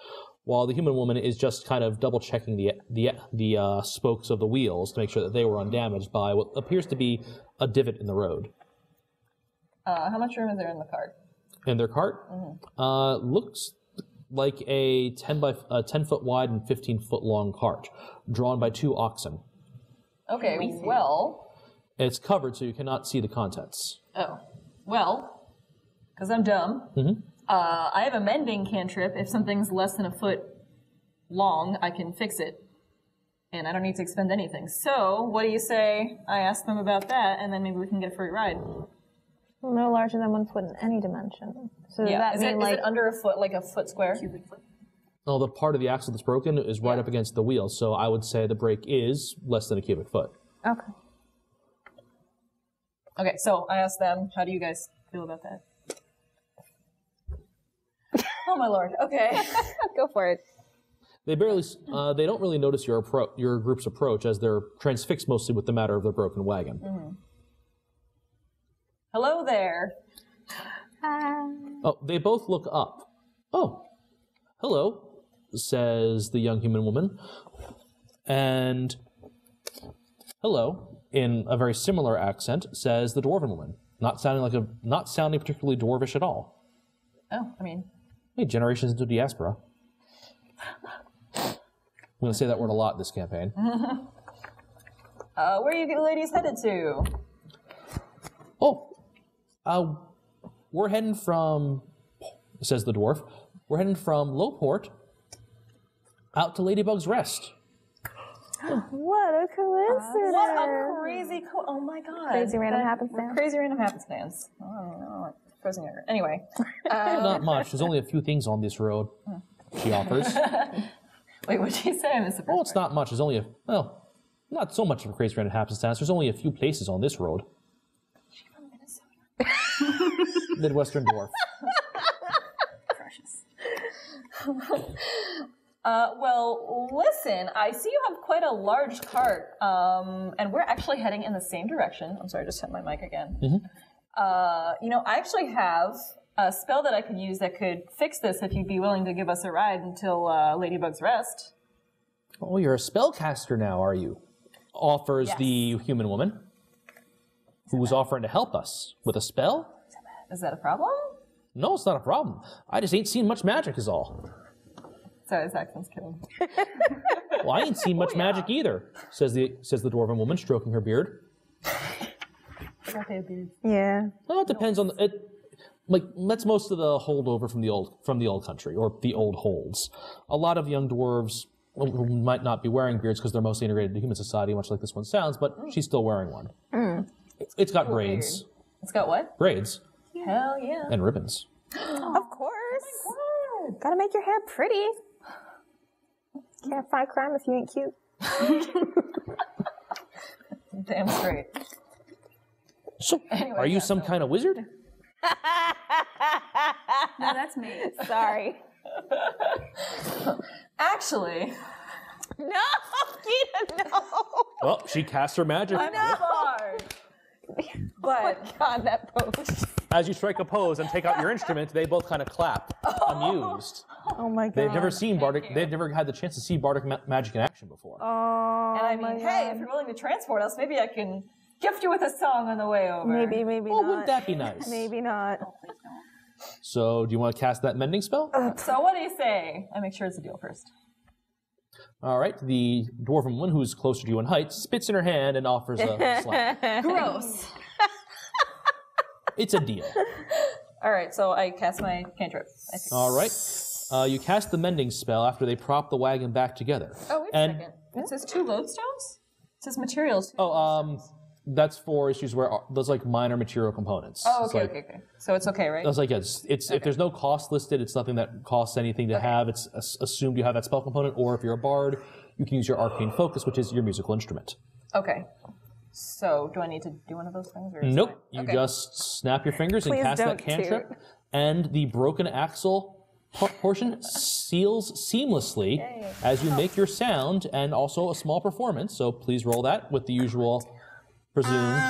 while the human woman is just kind of double-checking the spokes of the wheels to make sure that they were undamaged by what appears to be a divot in the road. how much room is there in the cart? In their cart? Looks like a 10-foot wide and 15-foot long cart, drawn by 2 oxen. Okay, well... It's covered so you cannot see the contents. Oh. Well, because I'm dumb, I have a mending cantrip. If something's less than a foot long, I can fix it. And I don't need to expend anything. So, what do you say I ask them about that, and then maybe we can get a free ride? No larger than 1 foot in any dimension. So does that is mean it under a foot, like a foot square? Cubic foot. Well, the part of the axle that's broken is right up against the wheel, so I would say the break is less than a cubic foot. Okay. Okay, so I asked them, how do you guys feel about that? Oh my lord, okay. Go for it. They don't really notice your group's approach, as they're transfixed mostly with the matter of their broken wagon. Hello there. Oh, they both look up. Oh, hello, says the young human woman. And hello, in a very similar accent, says the dwarven woman, not sounding particularly dwarvish at all. Oh, I mean... Hey, generations into diaspora. I'm going to say that word a lot this campaign. where are you ladies headed to? We're heading from, says the dwarf, we're heading from Lowport out to Ladybug's Rest. What a coincidence. What a crazy oh my god. Crazy random happenstance. Crazy random happenstance. I don't know. Frozen yogurt. Anyway. Not much. There's only a few things on this road, she offers. Wait, what'd she say? I missed the first Oh, it's not much. There's only not so much of a crazy random happenstance. There's only a few places on this road. She's from Minnesota. Midwestern dwarf. Precious. Well, listen, I see you have quite a large cart, and we're actually heading in the same direction. I'm sorry, I just hit my mic again. I actually have a spell that I could use that could fix this if you'd be willing to give us a ride until Ladybug's Rest. Oh, you're a spellcaster now, are you? Offers the human woman, who's offering to help us with a spell. Is that a problem? No, it's not a problem. I just ain't seen much magic is all. Sorry, this accent's killing me. Well, I ain't seen much magic either, says the dwarven woman, stroking her beard. Yeah. Well, it depends on it. Like, that's most of the holdover from the old country, or the old holds. A lot of young dwarves who might not be wearing beards because they're mostly integrated into human society, much like this one sounds, but she's still wearing one. It's got braids. Beard. It's got what? Braids. Hell yeah. And ribbons. Of course. Gotta make your hair pretty. Can't fight crime if you ain't cute. Damn straight. So, are you some kind of wizard? No, that's me. Sorry. Actually. No, Gita, no. Well, she casts her magic. Hard. But God, that pose. As you strike a pose and take out your instrument, they both kind of clap, amused. Oh my God. They've never seen bardic. They've never had the chance to see bardic magic in action before. Oh, and I mean, hey, if you're willing to transport us, maybe I can gift you with a song on the way over. Maybe Oh, not. wouldn't that be nice? Maybe not. So, do you want to cast that mending spell? So what do you say? I make sure it's a deal first. All right. The dwarven woman, who's closer to you in height, spits in her hand and offers a slap. Gross. It's a deal. All right, so I cast my cantrip. All right. You cast the mending spell after they prop the wagon back together. Oh, wait a second. It says 2 lodestones? says materials. That's for issues where those like minor material components. Oh, okay, okay. So it's okay, right? I was like, it's if there's no cost listed, it's nothing that costs anything to have. It's assumed you have that spell component, or if you're a bard, you can use your arcane focus, which is your musical instrument. Okay. So do I need to do one of those things? Or Nope. You just snap your fingers and cast that cantrip, and the broken axle portion seals seamlessly as you make your sound and also a small performance. So please roll that with the usual presume.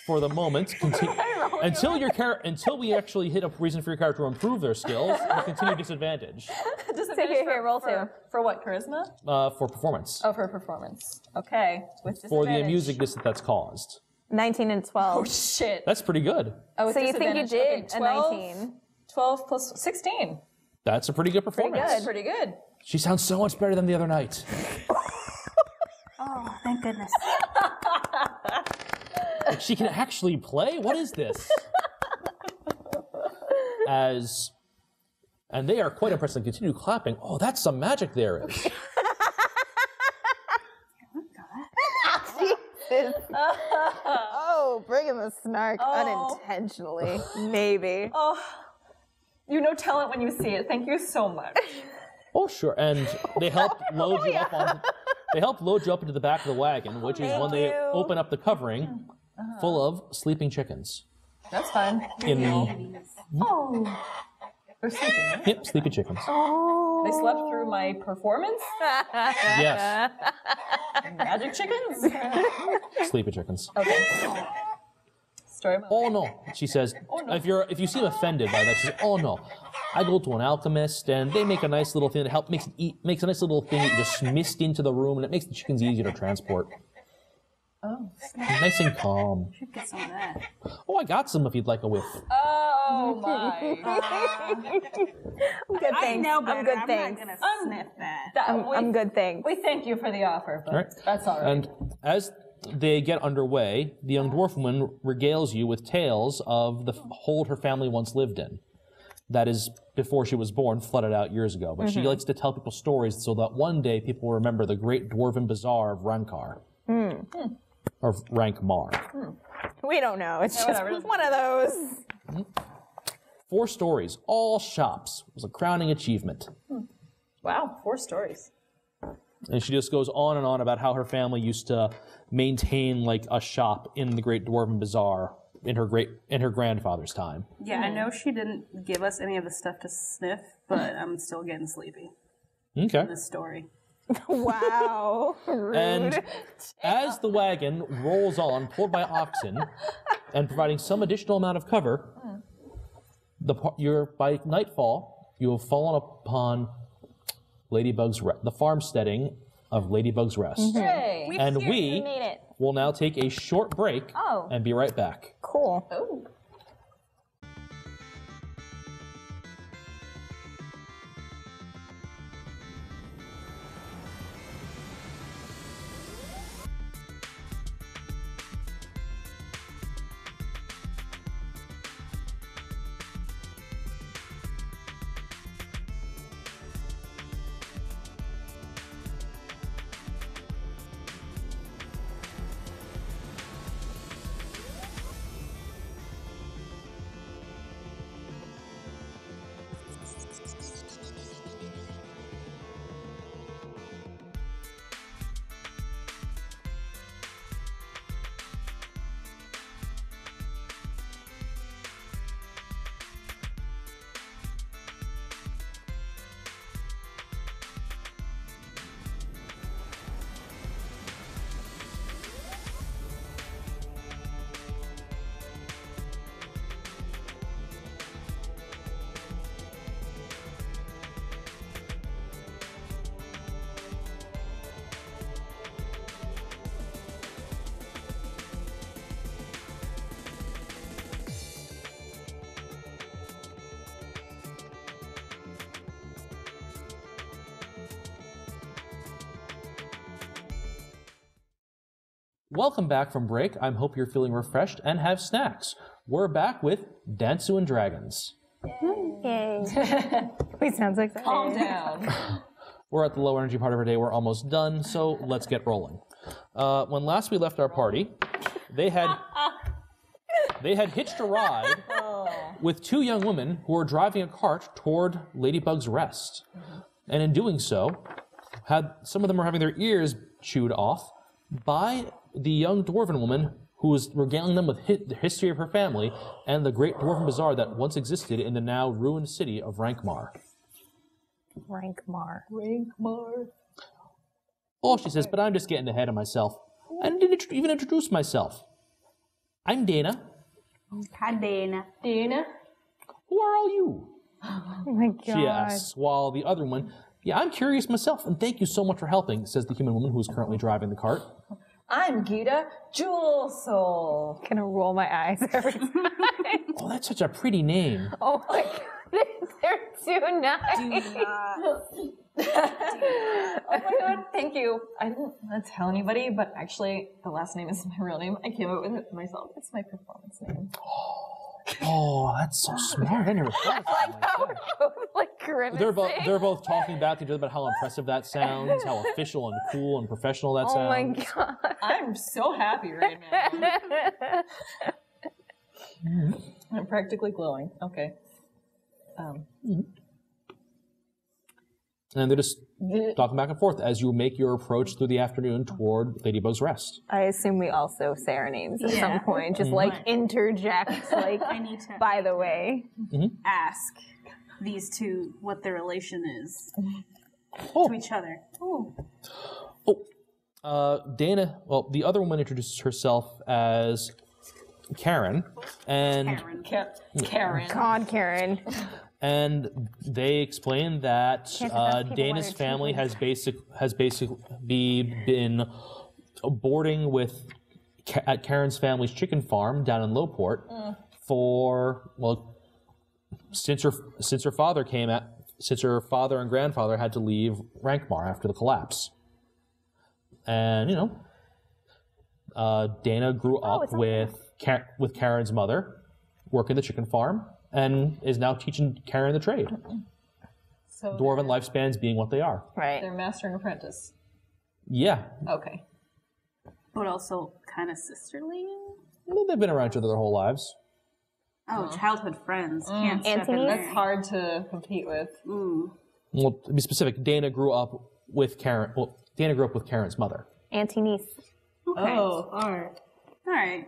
For the moment, until we actually hit a reason for your character to improve their skills, we'll continue disadvantage. Here, roll two. For what, charisma? For performance. Oh, for performance. Okay. With For the disadvantage. amusingness that's caused. 19 and 12. Oh, shit. That's pretty good. Oh, with So you think you disadvantage. did Okay, a 12, 19? 12 plus 16. That's a pretty good performance. Pretty good. She sounds so much better than the other night. Oh, thank goodness. She can actually play? What is this? And they are quite impressed and continue clapping. Oh, that's some magic there is. Jesus. Oh, bringing the snark unintentionally. Maybe. Oh, you know talent when you see it. Thank you so much. Oh, sure. And they help load you up on. They help load you up into the back of the wagon, which is when they open up the covering, full of sleeping chickens. That's fine. Oh. They're sleeping, right? Yep, sleeping chickens. Oh. They slept through my performance? Yes, Magic chickens? sleeping chickens. Okay. Story of my life. Oh no, she says. If you seem offended by that, she says, "Oh no, I go to an alchemist and they make a nice little thing that makes a nice little thing that you just mist into the room and it makes the chickens easier to transport. Oh. Nice and calm. Should get some of that. Oh, I got some if you'd like a whiff. Oh my. I'm good, I thanks. know better. I'm good, I'm thanks. not gonna sniff that. I'm good, thanks. We thank you for the offer, but All right. that's all right. And as they get underway, the young dwarf woman regales you with tales of the hold her family once lived in. That is before she was born, flooded out years ago. But she likes to tell people stories so that one day people will remember the great dwarven bazaar of Rankar. Or Rankmar. We don't know. It's just whatever. one of those. 4 stories, all shops. It was a crowning achievement. Wow, 4 stories. And she just goes on and on about how her family used to maintain like a shop in the Great Dwarven Bazaar in her grandfather's time. Yeah, I know she didn't give us any of the stuff to sniff, but I'm still getting sleepy. Okay. This story. Wow. Rude. And as the wagon rolls on, pulled by oxen, and providing some additional amount of cover, by nightfall, you have fallen upon the farmsteading of Ladybug's Rest. Hooray. And we made it. will now take a short break and be right back. Cool. Oh. Welcome back from break. I hope you're feeling refreshed and have snacks. We're back with Dansu and Dragons. Yay. Wait, sounds like Calm down. We're at the low energy part of our day. We're almost done, so let's get rolling. When last we left our party, they had hitched a ride with 2 young women who were driving a cart toward Ladybug's Rest. And in doing so, some of them were having their ears chewed off by the young dwarven woman who was regaling them with the history of her family and the great dwarven bazaar that once existed in the now ruined city of Rankmar. Rankmar. Oh, she says, but I'm just getting ahead of myself. I didn't even introduce myself. I'm Dana. Hi, Dana. Dana? Who are all you? Oh my god. She asks, while the other one, yeah, I'm curious myself, and thank you so much for helping, says the human woman who is currently driving the cart. I'm Gita, Jewel Soul. Gonna roll my eyes every time. Oh, that's such a pretty name. Oh my god, they're too nice. Oh my god, thank you. I didn't want to tell anybody, but actually, the last name is my real name. I came up with it myself. It's my performance name. Oh, that's so smart. I never thought of something like that. Like grimacing. They're both talking back to each other about how impressive that sounds, how official and cool and professional that sounds. Oh my god. I'm so happy right now. I'm practically glowing. Okay. And they're just talking back and forth as you make your approach through the afternoon toward Ladybug's Rest. I assume we also say our names at some point. Just like interject, like, I need to by the way. ask these two what their relation is to each other. Dana, well, the other woman introduces herself as Karen, and Karen. God, Karen. and they explain that Can't just ask people Dana's what family has basically been boarding at Karen's family's chicken farm down in Lowport since her father and grandfather had to leave Rankmar after the collapse. And Dana grew up with Karen's mother, working the chicken farm, and is now teaching Karen the trade. So Dwarven lifespans being what they are. Right. they're master and apprentice. Yeah. Okay. But also kind of sisterly. Well, they've been around each other their whole lives. Oh, childhood friends. Can't step in Antony's? there. That's hard to compete with. Well, to be specific, Dana grew up with Karen. Well, Dana grew up with Karen's mother. Auntie niece. Okay. Oh, all right. All right.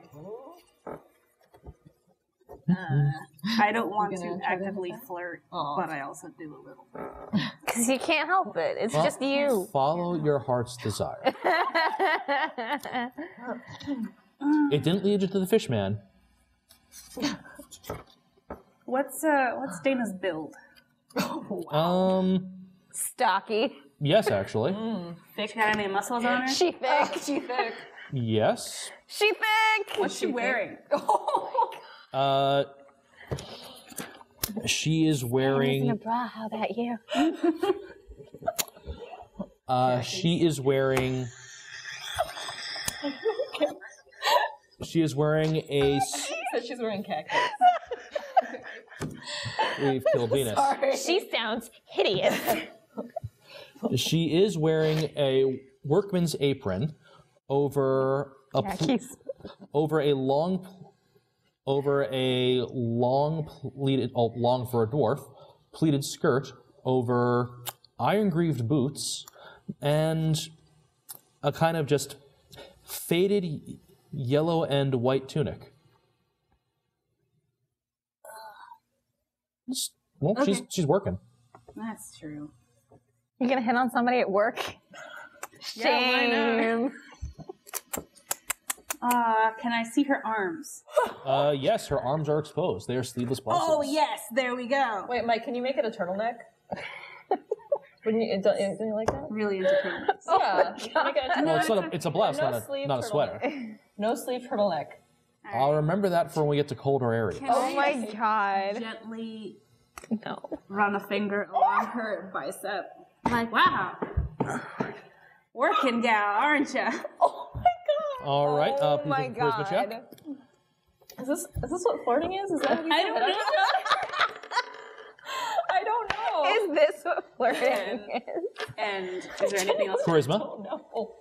I don't want to actively flirt, but I also do a little. Because you can't help it. It's just you. Follow your heart's desire. It didn't lead you to the fish man. What's Dana's build? Stocky. Yes, actually. She got any muscles on her? She thick. She thick. Yes. She thick. What's she wearing? She is wearing. a bra. How about you? She is wearing. She is wearing a. She said she's wearing khakis. We've killed Venus. She sounds hideous. She is wearing a workman's apron over a long pleated, long for a dwarf, pleated skirt over iron-greaved boots and a kind of just faded yellow and white tunic. Well, Okay. she's working. That's true. You're gonna hit on somebody at work? Shame. Can I see her arms? Yes, her arms are exposed. They are sleeveless blouses. Oh yes, there we go. Wait, Mike, can you make it a turtleneck? Wouldn't you? Don't you like that? Really into turtlenecks. Yeah. You can make it a Well, it's a blouse, no not sleeve a sweater. turtleneck. No sleeve turtleneck. I'll remember that for when we get to colder areas. Can Oh I my god. gently No. run a finger along her bicep? Like, wow, working gal, aren't ya? Oh my god. All right, Oh please my make a charisma check. god. Is this what flirting is? Is that what you I don't know. I don't know. Is this what flirting is? And is there anything else? Charisma. Oh no.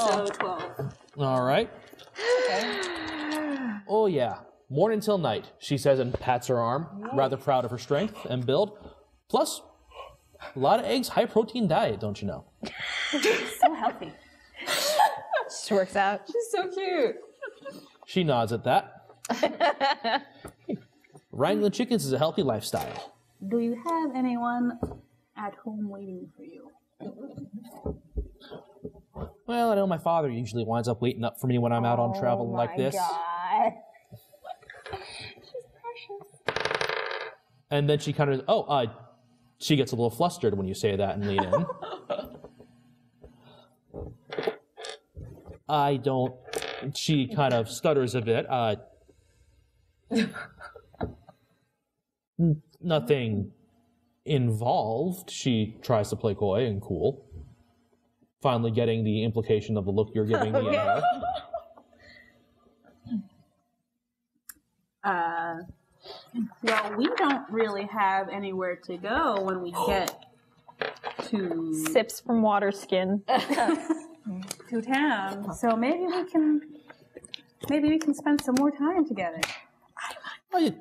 So 12. All right. Okay. Oh, yeah. Morning till night, she says and pats her arm, rather proud of her strength and build. Plus, a lot of eggs, high protein diet, don't you know? So healthy. Just works out. She's so cute. She nods at that. Wrangling chickens is a healthy lifestyle. Do you have anyone at home waiting for you? Well, I know my father usually winds up waiting up for me when I'm out on travel like this. God. And then she kind of, she gets a little flustered when you say that and lean in. I don't, she kind of stutters a bit. Nothing involved. She tries to play coy and cool. Finally getting the implication of the look you're giving me and her. Well, we don't really have anywhere to go when we get to Sips from water skin. town. So maybe we can spend some more time together. Oh, you-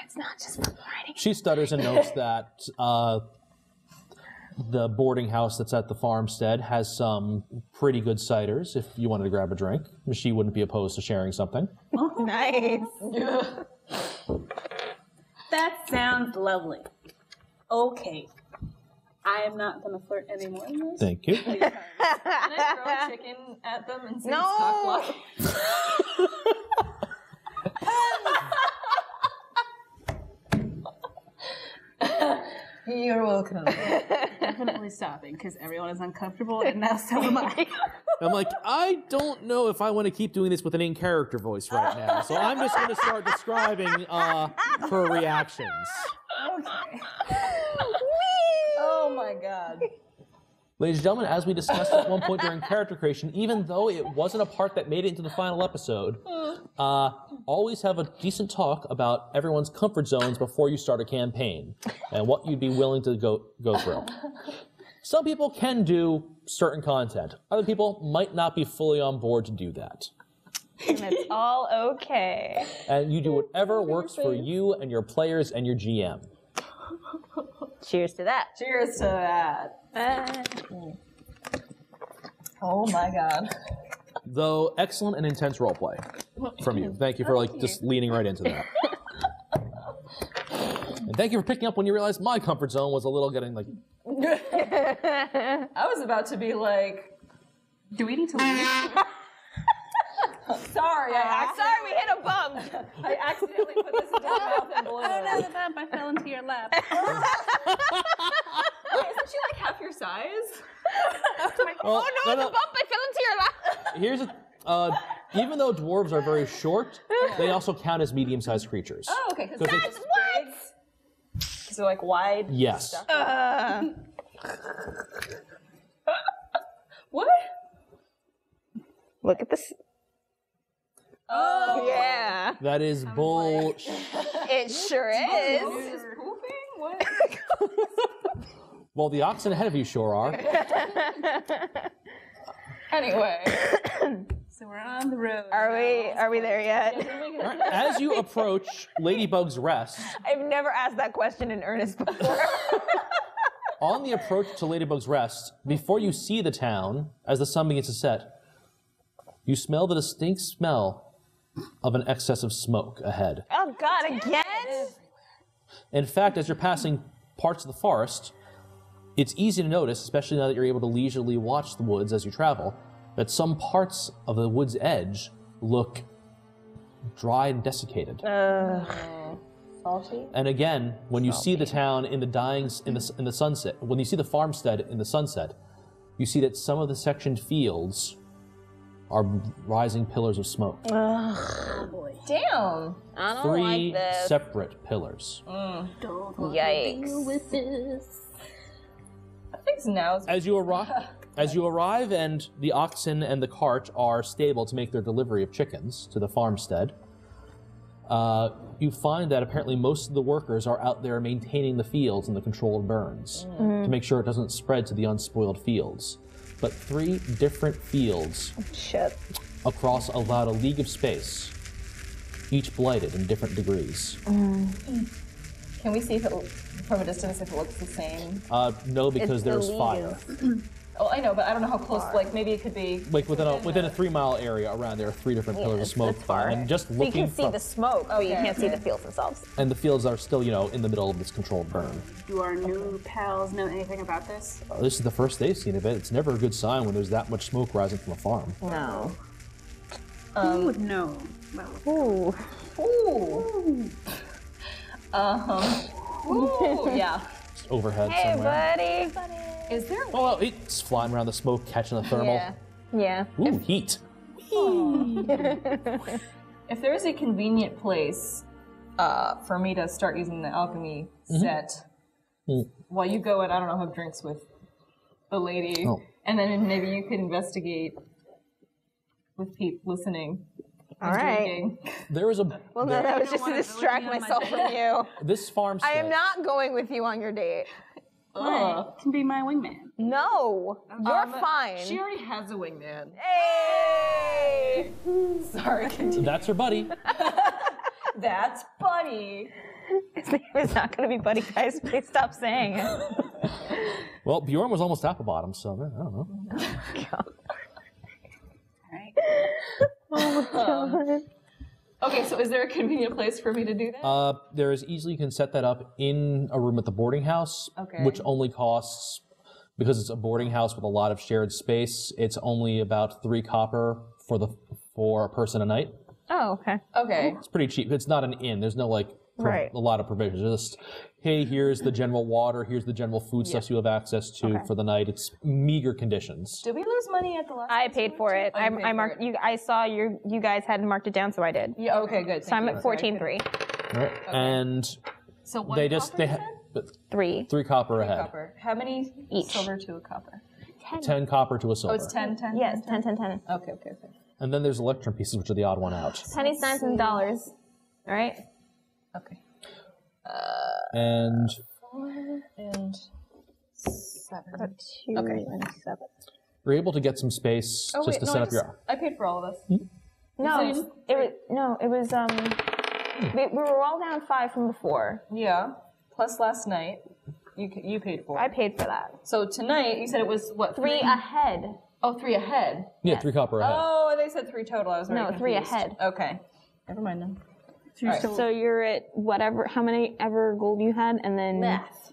It's not just for riding. She stutters and notes that the boarding house that's at the farmstead has some pretty good ciders if you wanted to grab a drink. She wouldn't be opposed to sharing something. Nice. That sounds lovely. Okay. I am not going to flirt anymore in this. Thank you. Can I throw a chicken at them and see if it's cock block? You're welcome. Definitely stopping because everyone is uncomfortable and now so am I. I'm like, I don't know if I want to keep doing this with an in-character voice right now, so I'm just going to start describing her reactions. Okay. Oh my god. Ladies and gentlemen, as we discussed at one point during character creation, even though it wasn't a part that made it into the final episode, always have a decent talk about everyone's comfort zones before you start a campaign and what you'd be willing to go through. Some people can do certain content. Other people might not be fully on board to do that. And it's all okay. And you do whatever works for you and your players and your GM. Cheers to that. Cheers to that. Oh my god. Though excellent and intense roleplay from you. Thank you for just leaning right into that. And thank you for picking up when you realized my comfort zone was a little getting like. I was about to be like, Do we need to leave? sorry, Sorry, we hit a bump. I accidentally put this into my mouth and blew it. Oh no, the bump! I fell into your lap. Wait, isn't she like half your size? Well, The bump, I fell into your lap. Here's even though dwarves are very short, they also count as medium-sized creatures. Oh, okay. Because Because they're just big. Because they're like wide. Yes. Stuff. What? Look at this. Oh. Yeah. That is bull. It sure is. Is pooping? What? Well, the oxen ahead of you sure are. Anyway. So we're on the road. Are we there yet? Right, as you approach Ladybug's Rest, I've never asked that question in earnest before. on the approach to Ladybug's Rest, before you see the town, as the sun begins to set, you smell the distinct smell of an excess of smoke ahead. Oh God, again? In fact, as you're passing parts of the forest, it's easy to notice, especially now that you're able to leisurely watch the woods as you travel, that some parts of the wood's edge look dry and desiccated. Salty? And again, when you see the town in the sunset, when you see the farmstead in the sunset, you see that some of the sectioned fields are rising pillars of smoke. Oh boy. Damn. I don't Three like this. separate pillars. Don't want Yikes. to deal with this. I think now's As you arrive and the oxen and the cart are stable to make their delivery of chickens to the farmstead, you find that apparently most of the workers are out there maintaining the fields and the controlled burns to make sure it doesn't spread to the unspoiled fields. but 3 different fields Shit. across about a league of space, each blighted in different degrees. Can we see if from a distance if it looks the same? No, because there's fire. Oh, I know, but I don't know how close. Like maybe it could be Like within a 3-mile area around there are 3 different pillars of smoke. That's far. And just So you looking can see from, the smoke, but you Okay. can't see the fields themselves. and the fields are still, in the middle of this controlled burn. Do our new pals know anything about this? This is the first they've seen of it. It's never a good sign when there's that much smoke rising from a farm. No. Who would know? Well, Ooh. Ooh, yeah. Just overhead Hey, somewhere. buddy. Is there? Oh, well, it's flying around the smoke, catching the thermal. Yeah. Ooh, heat. If there is a convenient place for me to start using the alchemy set, while you go and I don't know, have drinks with the lady, and then maybe you could investigate with people listening. All right. Drinking. There was a. Well, no, that was just to distract myself from you. This farmstead. I am not going with you on your date. can be my wingman. No, you're fine. She already has a wingman. Hey! Sorry, continue. That's her buddy. That's Buddy. His name is not going to be Buddy, guys. Please stop saying it. Well, Bjorn was almost apple bottom, so I don't know. Right. Okay, so is there a convenient place for me to do that? There is easily you can set that up in a room at the boarding house, which only costs, because it's a boarding house with a lot of shared space, it's only about 3 copper for a person a night. Oh, okay. Okay. It's pretty cheap. It's not an inn. There's no Right. a lot of provisions. Just, hey, here's the general water, here's the general foodstuffs you have access to for the night. It's meager conditions. Did we lose money at the last? I paid for it. Oh, you paid I for marked. it. I saw you guys hadn't marked it down, so I did. Yeah. Okay. Good. So I'm at 14.3. Right? And So one they copper, you said? 3 3 copper ahead. Copper. How many Each. silver to a copper? 10 copper to a silver. Oh, it's 10. Yes, 10, 10, 10. Okay. And then there's electrum pieces, which are the odd one out. Pennies, dimes, and dollars. All right. Okay. And 4 and 7. 2 Okay. and 7. you're able to get some space Oh just wait, to no, set up your. I paid for all of us. No, it was we were all down 5 from before. Yeah. Plus last night, you paid for. I paid for that. So tonight, you said it was what? 3 ahead. Oh, 3 ahead. Yeah, 3 copper ahead. Oh, they said 3 total. I was No, already 3 confused. ahead. Okay. Never mind then. So you're Alright. still So you're at whatever, how many ever gold you had, and then Math.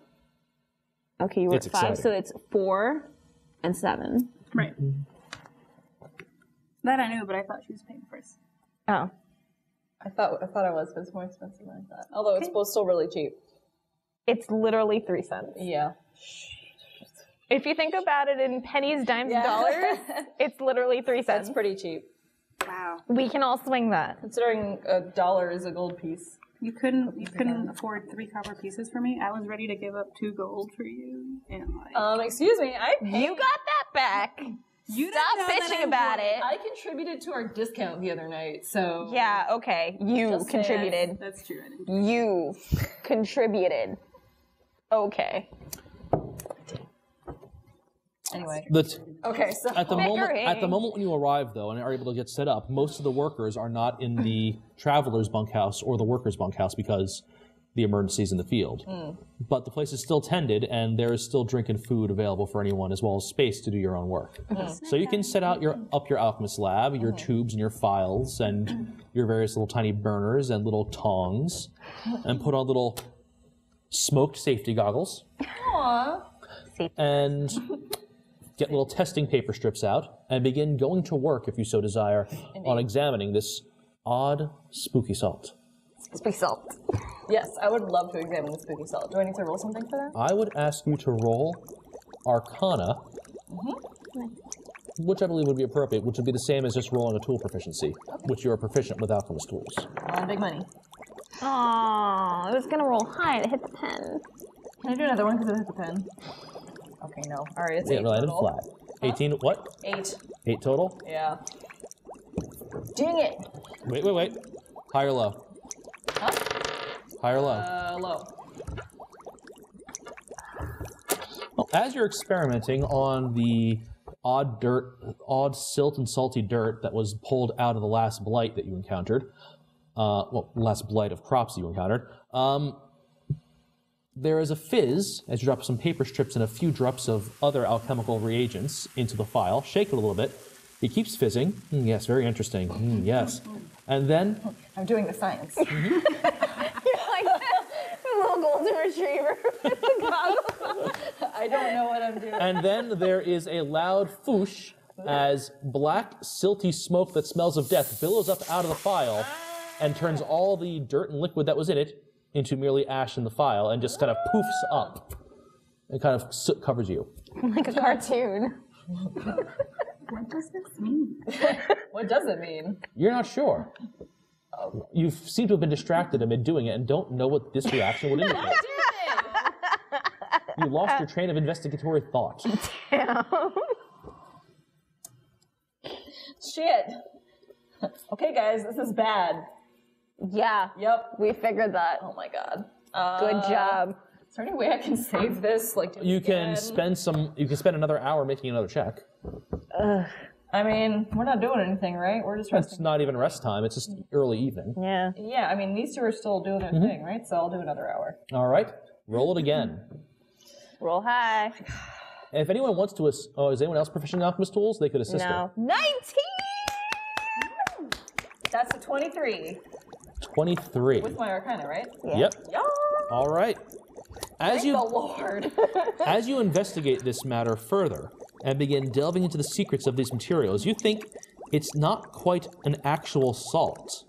okay, you were It's at 5, exciting. so it's 4 and 7. right. That I knew, but I thought she was paying first. Oh, I thought I was, but it's more expensive than I thought. Although it's both still really cheap. it's literally 3 cents. Yeah. If you think about it in pennies, dimes, and dollars, it's literally 3 cents. That's pretty cheap. Wow. We can all swing that. Considering $1 is a gold piece. You couldn't afford 3 copper pieces for me. I was ready to give up 2 gold for you. And like, Excuse me, I paid. You got that back. you Stop bitching about it. I contributed to our discount the other night, so. Yeah, okay. You Just saying. contributed. That's true. I didn't. You contributed. Okay. Anyway. Okay, so. at the Bickering. moment when you arrive, though, and are able to get set up, most of the workers are not in the traveler's bunkhouse or the workers' bunkhouse because the emergency is in the field. But the place is still tended, and there is still drink and food available for anyone, as well as space to do your own work. So you can set out your alchemist lab, your tubes and your files, and your various little tiny burners and little tongs, and put on little smoked safety goggles, Aww. and get little testing paper strips out, and begin going to work, if you so desire, on examining this odd spooky salt. Spooky salt. Yes, I would love to examine the spooky salt. Do I need to roll something for that? I would ask you to roll Arcana, which I believe would be appropriate, which would be the same as just rolling a tool proficiency, which you are proficient with alchemist tools. Big money. Aw, I was gonna roll high to hit the 10. Can I do another one because it hit the pen? Okay, no. All right, it's Yeah, 8 landed total. flat. 18, what? 8. 8 total? Yeah. Dang it. Wait. High or low? Huh? High or low? Low. Well, as you're experimenting on the odd silt and salty dirt that was pulled out of the last blight that you encountered. Last blight of crops you encountered. There is a fizz as you drop some paper strips and a few drops of other alchemical reagents into the phial. Shake it a little bit. It keeps fizzing. Yes, very interesting. Yes. And then... I'm doing the science. You're like a little golden retriever with the goggles. I don't know what I'm doing. And then there is a loud whoosh as black, silty smoke that smells of death billows up out of the phial and turns all the dirt and liquid that was in it into merely ash in the phial and just kind of poofs up. It kind of soot covers you. Like a cartoon. What does this mean? What does it mean? You're not sure. You seem to have been distracted amid doing it and don't know what this reaction would indicate. You lost your train of investigatory thought. Damn. Shit. Okay, guys, this is bad. Yeah. Yep. We figured that. Oh my god. Good job. Is there any way I can save this? Like, You can spend another hour making another check. I mean, we're not doing anything, right? We're just It's resting. not even rest time. It's just early evening. Yeah. Yeah, I mean, these two are still doing their thing, right? So I'll do another hour. All right. Roll it again. Roll high. And if anyone wants to, is anyone else proficient in alchemist tools? They could assist No. her. 19! That's a 23 23. with my Arcana, right? Yep. Yeah. All right. As Thank the Lord. As you investigate this matter further and begin delving into the secrets of these materials, you think it's not quite an actual salt,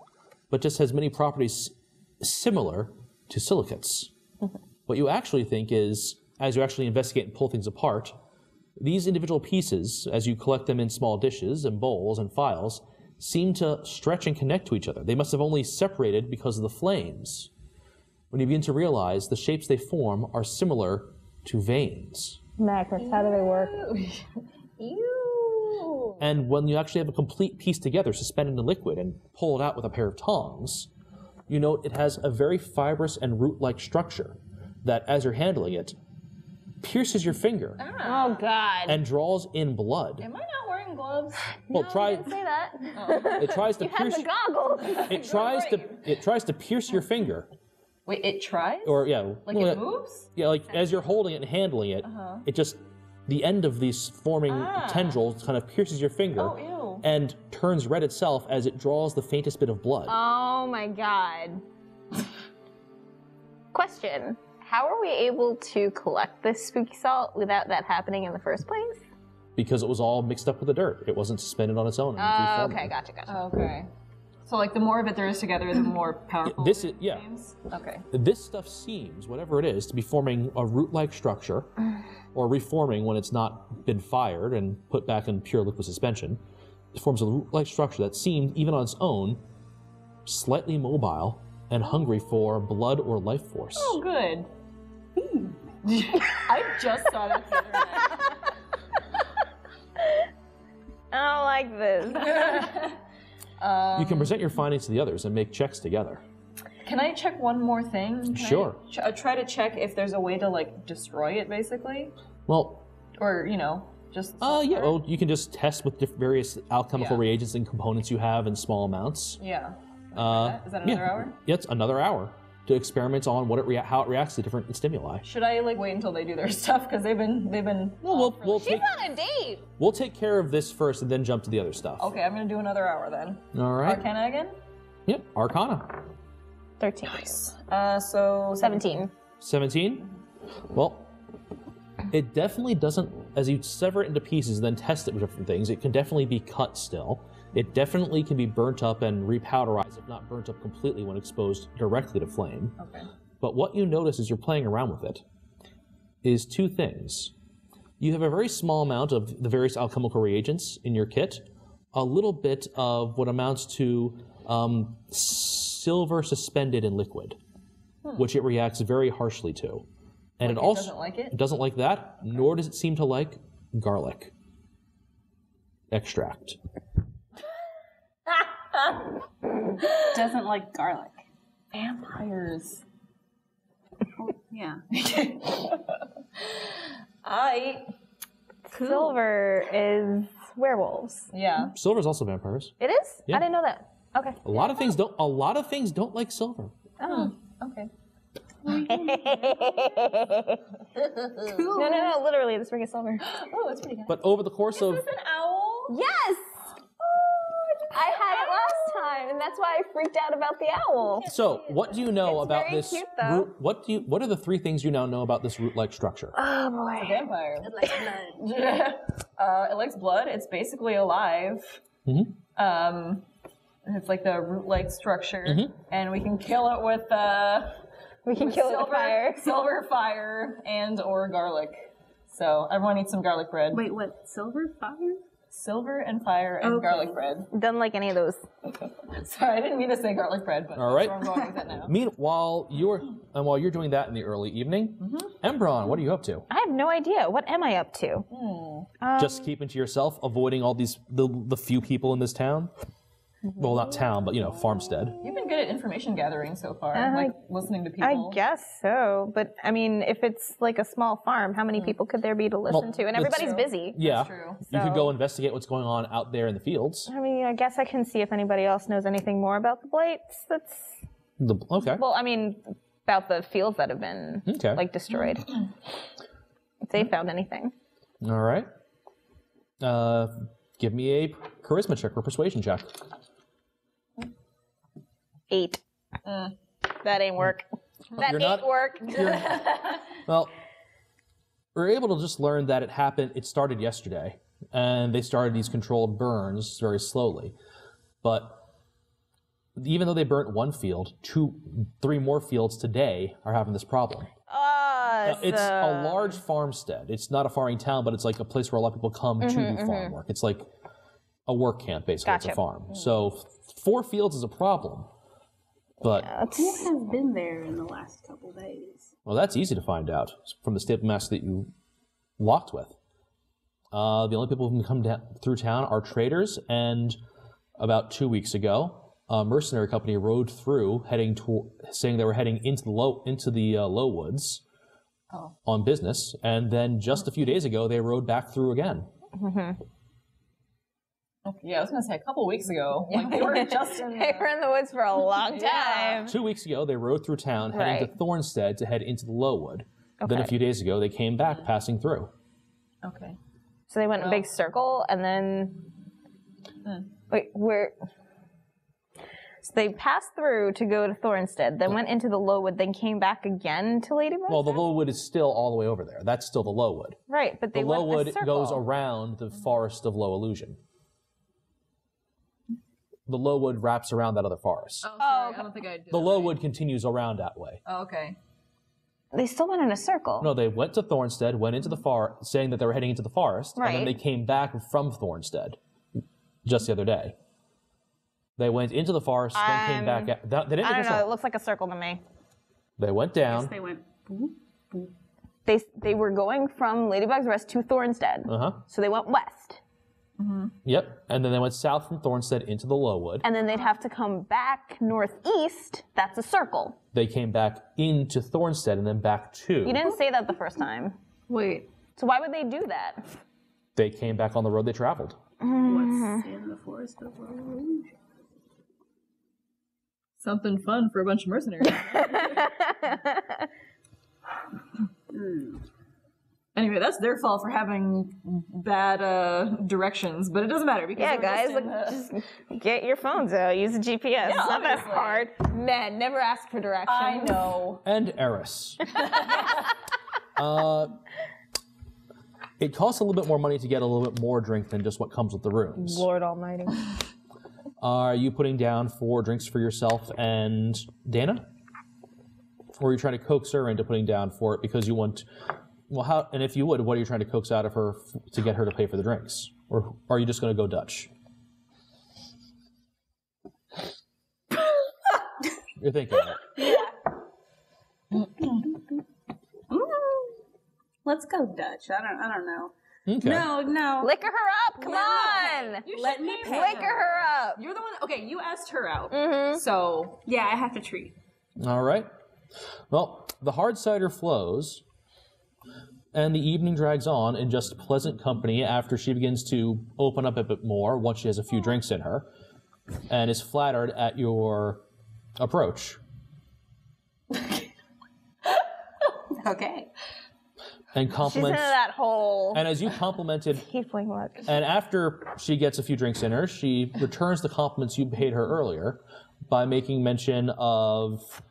but just has many properties similar to silicates. What you actually think is, as you actually investigate and pull things apart, these individual pieces, as you collect them in small dishes and bowls and phials, seem to stretch and connect to each other. They must have only separated because of the flames. When you begin to realize the shapes they form are similar to veins. Magnets, how do they work? Ew. And when you actually have a complete piece together, suspended in liquid, and pull it out with a pair of tongs, you note it has a very fibrous and root-like structure that, as you're handling it, pierces your finger Oh, God. and draws in blood. Am I not wearing gloves? Well, I didn't say that. it tries to You had pierce. the goggles. It tries to pierce your finger, Wait, it tries? or Like it moves? Yeah, like as you're holding it and handling it, it just, the end of these forming tendrils kind of pierces your finger Oh, ew. and turns red itself as it draws the faintest bit of blood. Oh, my God. Question. How are we able to collect this spooky salt without that happening in the first place? Because it was all mixed up with the dirt. It wasn't suspended on its own. Oh, okay, gotcha. Okay. So, like, the more of it there is together, the more powerful This is, it yeah. seems? Okay. This stuff seems, whatever it is, to be forming a root-like structure, or reforming when it's not been fired and put back in pure liquid suspension. It forms a root-like structure that seemed, even on its own, slightly mobile and hungry for blood or life force. Oh, good. I just saw that the other night. I don't like this. You can present your findings to the others and make checks together. Can I check one more thing? Can Sure. I try to check if there's a way to, like, destroy it, basically? Well, Or, you know, just... yeah, well, you can just test with various alchemical Yeah. reagents and components you have in small amounts. Yeah. Is that another hour? Yeah, it's another hour to experiment on how it reacts to different stimuli. Should I, like, wait until they do their stuff? Because they've been... Well, we'll She's take on a date. we'll take care of this first and then jump to the other stuff. Okay, I'm gonna do another hour then. All right. Arcana again? Yep. Arcana. 13. So... 17. 17. Well, it definitely doesn't. As you sever it into pieces and then test it with different things, it can definitely be cut still. It definitely can be burnt up and repowderized, if not burnt up completely when exposed directly to flame. Okay. But what you notice as you're playing around with it is two things. You have a very small amount of the various alchemical reagents in your kit, a little bit of what amounts to silver suspended in liquid, which it reacts very harshly to. And Like it it also doesn't like it? doesn't like that, nor does it seem to like garlic extract. Doesn't like garlic. Vampires. Yeah. Silver is werewolves. Yeah. Silver's also vampires. It is? Yeah. I didn't know that. Okay. A lot of things don't. A lot of things don't like silver. Oh. Okay. No, literally, this ring is silver. Oh, it's pretty good. But over the course of Is this an owl? Yes! I had it last time, and that's why I freaked out about the owl. so, what do you know It's about very this cute, though. root? What are the 3 things you now know about this root-like structure? Oh, boy. Vampire. It likes blood. It likes blood. It's basically alive. It's like the root-like structure, and we can kill it with We can kill it with fire. silver fire, and or garlic. So everyone eats some garlic bread. Wait, what? Silver fire? Silver and fire and garlic bread. Doesn't like any of those. Sorry, I didn't mean to say garlic bread, but All right. that's where I'm going with it now. Meanwhile, while you're doing that in the early evening, Aembron, what are you up to? I have no idea. What am I up to? Just keeping to yourself, avoiding all these the few people in this town. Well, not town, but farmstead. You've been good at information gathering so far, like listening to I people. guess so. But, I mean, if it's like a small farm, how many people could there be to listen to? And everybody's true. busy. Yeah, true. you could So- go investigate what's going on out there in the fields. I mean, I guess I can see if anybody else knows anything more about the blights. Okay. Well, I mean, about the fields that have been, destroyed. If they found anything. All right. Give me a charisma check or persuasion check. 8. That ain't work. That You're ain't not- work. Well, we're able to just learn that it started yesterday, and they started these controlled burns very slowly. But even though they burnt one field, 3 more fields today are having this problem. It's a large farmstead. It's not a farming town, but it's like a place where a lot of people come to do farm work. It's like a work camp, basically. It's a Gotcha. farm. So 4 fields is a problem. But, Who has been there in the last couple days? well, that's easy to find out from the stable master that you locked with. The only people who can come through town are traders, and about 2 weeks ago, a mercenary company rode through, saying they were heading into the low woods on business, and then just a few days ago, they rode back through again. Yeah, I was going to say a couple weeks ago. Like they were just in They were in the woods for a long Yeah. time. 2 weeks ago, they rode through town, heading to Thornstead to head into the Lowood. Then a few days ago, they came back, passing through. Okay. So they went in a big circle, and then... Wait, where... So they passed through to go to Thornstead, then went into the Lowood, then came back again to Ladybug? Well, the Lowood is still all the way over there. That's still the Lowood. Right, but they The went a Lowood circle. goes around the forest of Low Illusion. The Lowood wraps around that other forest. Oh, sorry. I don't think I did. The Lowood continues around that way. Oh, okay. They still went in a circle. No, they went to Thornstead, went into the forest, saying that they were heading into the forest, and then Right. they came back from Thornstead just the other day. They went into the forest, then came back. They didn't I make don't a know, it circle. looks like a circle to me. They went down. They went. Boop, boop. They were going from Ladybug's Rest to Thornstead. So they went west. Yep. And then they went south from Thornstead into the Lowood. And then they'd have to come back northeast. That's a circle. They came back into Thornstead and then back to. You didn't say that the first time. Wait, So why would they do that? They came back on the road they traveled. what's in the forest of Illusion? Something fun for a bunch of mercenaries. Anyway, that's their fault for having bad directions, but it doesn't matter because Yeah, we're guys, just in like, just get your phones out. Use the GPS. It's not that obviously. hard. Man, never ask for directions. I know. And Eris. It costs a little bit more money to get a little bit more drink than just what comes with the rooms. Lord Almighty. Are you putting down 4 drinks for yourself and Dana? Or are you trying to coax her into putting down for it because you want... Well, how? And if you would, what are you trying to coax out of her to get her to pay for the drinks? Or are you just going to go Dutch? You're thinking it. Let's go Dutch. I don't know. Okay. No. Liquor her up. Come on. Let me pay. Liquor her up. You're the one. Okay, you asked her out. So Yeah, I have to treat. All right. Well, the hard cider flows, And the evening drags on in just pleasant company after she begins to open up a bit more once she has a few drinks in her and is flattered at your approach. Okay. And She's compliments. into that whole And as you complimented, tiefling look. and after she gets a few drinks in her, she returns the compliments you paid her earlier by making mention of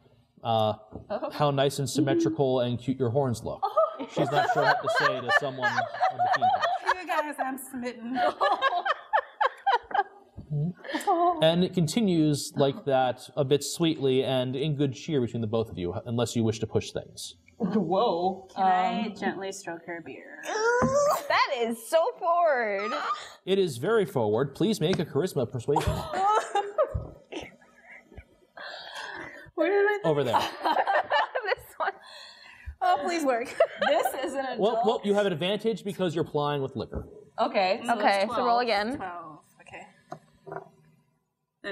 how nice and symmetrical and cute your horns look. She's not sure what to say to someone on the team couch. You guys, I'm smitten. And it continues like that, a bit sweetly and in good cheer between the both of you, unless you wish to push things. Whoa. Can I gently stroke her beard? That is so forward. It is very forward. Please make a charisma persuasion. Where did I? Over there. This one. Oh, please work. This is an adult. Well, you have an advantage because you're plying with liquor. Okay. So Okay, it's so roll 12. again. 12. Okay.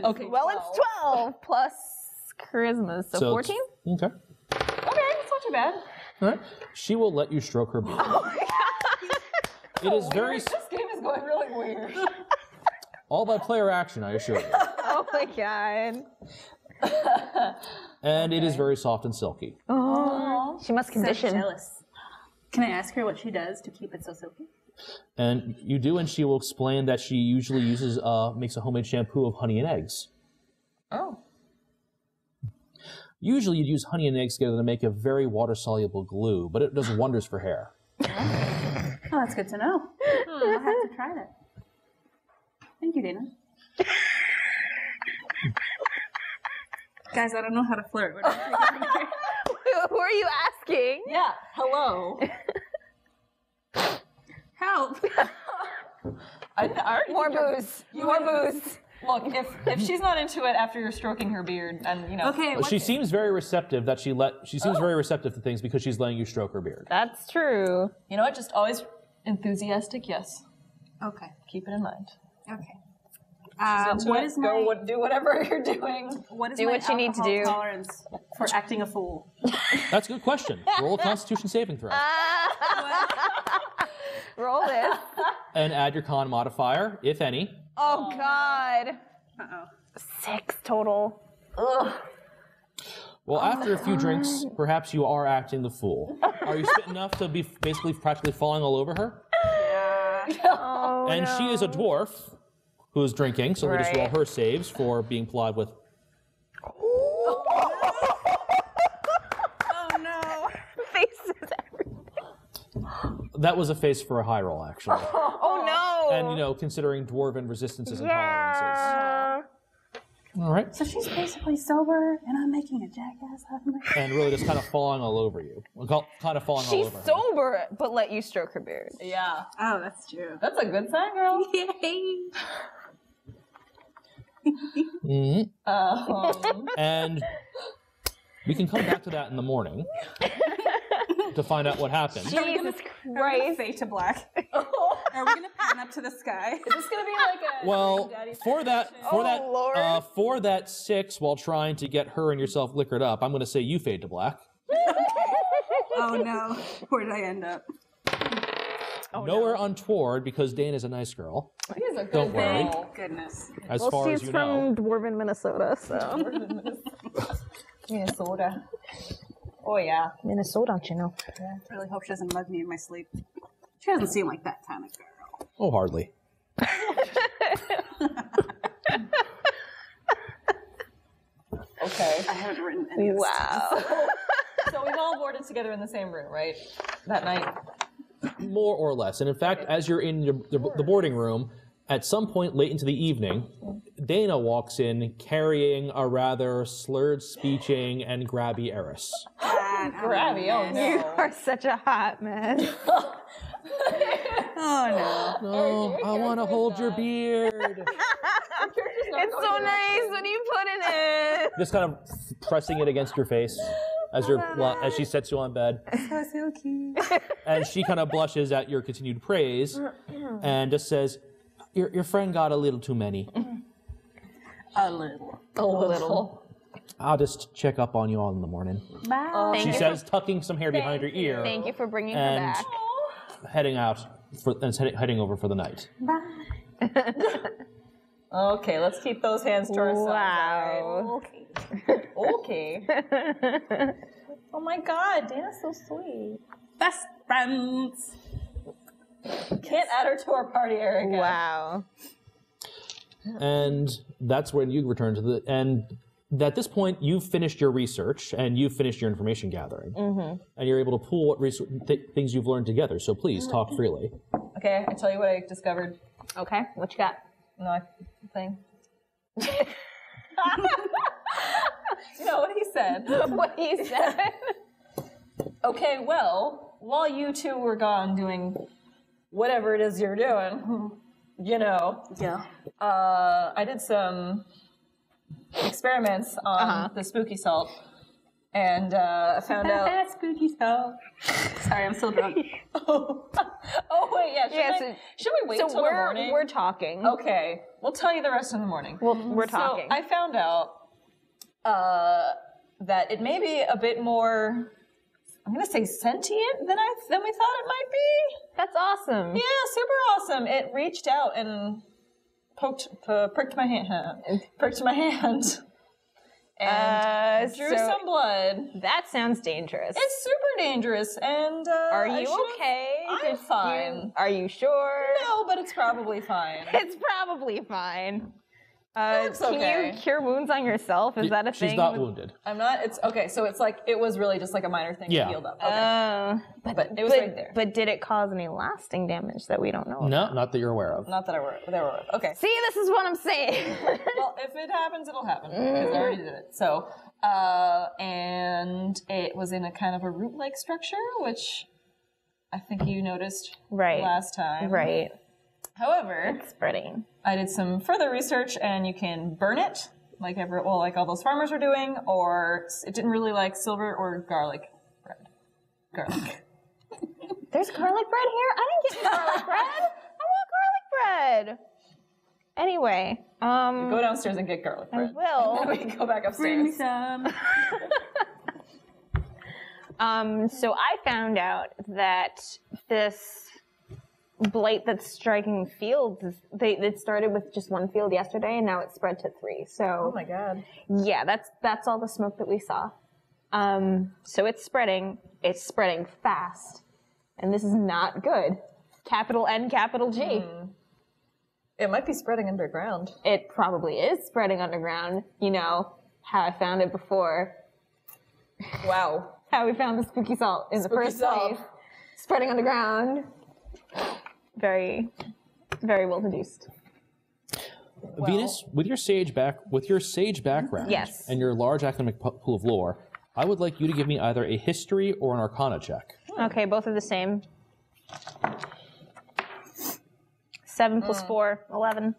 Okay. Well, it's 12 plus charisma, so 14? Okay. Okay, that's not too bad. All right. She will let you stroke her beard. It is very This game is going really weird. all by player action, I assure you. Oh my god. And it is very soft and silky. Oh, she must condition. Jealous. Can I ask her what she does to keep it so silky? And you do, and she will explain that she usually uses makes a homemade shampoo of honey and eggs. Oh. Usually you'd use honey and eggs together to make a very water-soluble glue, but it does wonders for hair. Oh, that's good to know. I'll have to try that. Thank you, Dana. Guys, I don't know how to flirt. What do I take it from here? Who are you asking? Yeah. Hello. Help! I already More think you're- booze. More booze. Look, if she's not into it after you're stroking her beard, and you know. Okay, She seems very receptive that she seems very receptive to things because she's letting you stroke her beard. That's true. You know what? Just always enthusiastic. Yes. Okay. Keep it in mind. Okay. Into What it, is my do whatever you're doing. what is Do my what you need to do. alcohol tolerance for acting a fool? That's a good question. Roll a Constitution saving throw. Roll this. And add your con modifier, if any. Oh god. Uh-oh. 6 total. Ugh. Well, after a few drinks, perhaps you are acting the fool. Are you spit enough to be basically practically falling all over her? Oh, And she is a dwarf who is drinking, so we'll just roll Right. her saves for being plied with. Oh no! faces everywhere. That was a face for a high roll, actually. Oh no. And, you know, considering dwarven resistances and tolerances. Yeah. All right. So she's basically sober, and I'm making a jackass out of her. And really just kind of falling all over you. Kind of falling all She's over her. sober, but let you stroke her beard. Yeah. Oh, that's true. That's a good sign, girl. Yay! Mhm. And we can come back to that in the morning to find out what happened. Jesus Are we gonna Christ. fade to black? Are we gonna pan up to the sky? Is this gonna be like a Well, Daddy for that, Lord. for that 6, while trying to get her and yourself liquored up, I'm going to say you fade to black. Oh no! Where did I end up? Nowhere untoward because Dane is a nice girl. He's a good Don't worry. girl. Goodness. As Well, far she's as you from know. Dwarven, Minnesota, so. Minnesota. Oh yeah. Minnesota, you know. I really hope she doesn't mug me in my sleep. She doesn't seem like that kind of girl. Oh, hardly. Okay. I haven't written any of this. Wow. So we've all boarded together in the same room, right? That night. More or less. And in fact, as you're in the boarding room, at some point late into the evening, Dana walks in carrying a rather slurred speeching and grabby Eris. Grabby, oh no. You are such a hot mess. Oh no. Oh, I want to hold your beard. It's so nice when you put it in. Just kind of pressing it against your face as she sets you on bed. So silky. And she kind of blushes at your continued praise and just says, your friend got a little too many. A little. A little. I'll just check up on you all in the morning. Bye. She says, tucking some hair behind her ear. Thank you for bringing her And back. heading heading over for the night. Bye. Okay, let's keep those hands to ourselves. Wow. Okay. Oh my God, Dana's so sweet. Best friends. Can't add her to our party, Erica. Wow. And that's when you return to the... And at this point, you've finished your research and you've finished your information gathering. And you're able to pool what things you've learned together. So please, talk freely. Okay, I tell you what I discovered. Okay, what you got? Nothing. You know what he said. What he said. Okay, well, while you two were gone doing whatever it is you're doing, you know, Yeah. I did some experiments on the spooky salt, and found out. Spooky stuff. Sorry, I'm still drunk. Oh wait, yeah. Should we wait So till the morning? we're talking. Okay, we'll tell you the rest in the morning. We're talking. So I found out that it may be a bit more, I'm going to say sentient than we thought it might be. That's awesome. Yeah, super awesome. It reached out and pricked my hand. And drew some blood. That sounds dangerous. It's super dangerous, and Are you okay? I'm fine. Are you sure? No, but it's probably fine. It's probably fine. looks Can okay. you cure wounds on yourself? Is that a thing? She's not wounded. I'm not. It's okay. So it's like it was really just like a minor thing. Yeah. That healed up. Okay. But it was right there. But did it cause any lasting damage that we don't know about? No, not that you're aware of. Not that they were with. Okay. See, this is what I'm saying. Well, if it happens, it'll happen because I already did it. So, and it was in a kind of a root-like structure, which I think you noticed last time. Right. However, It's spreading. I did some further research, and you can burn it, like all those farmers were doing, or it didn't really like silver or garlic bread. Garlic. There's garlic bread here? I didn't get garlic bread. I want garlic bread. Anyway, Go downstairs and get garlic bread. will. And then we can go back Bring me upstairs. some. So I found out that this blight that's striking fields, it started with just one field yesterday, and now it's spread to 3. So, Oh my god. yeah, that's all the smoke that we saw. So it's spreading fast, and this is not good. Capital N, capital G. It might be spreading underground. It probably is spreading underground. You know how I found it before. Wow. How we found the spooky salt in the first salt. place. Spreading underground. Very, very well deduced. Venus, with your sage background, Yes. and your large academic pool of lore, I would like you to give me either a history or an arcana check. Okay, both are the same. 7 plus 4, 11.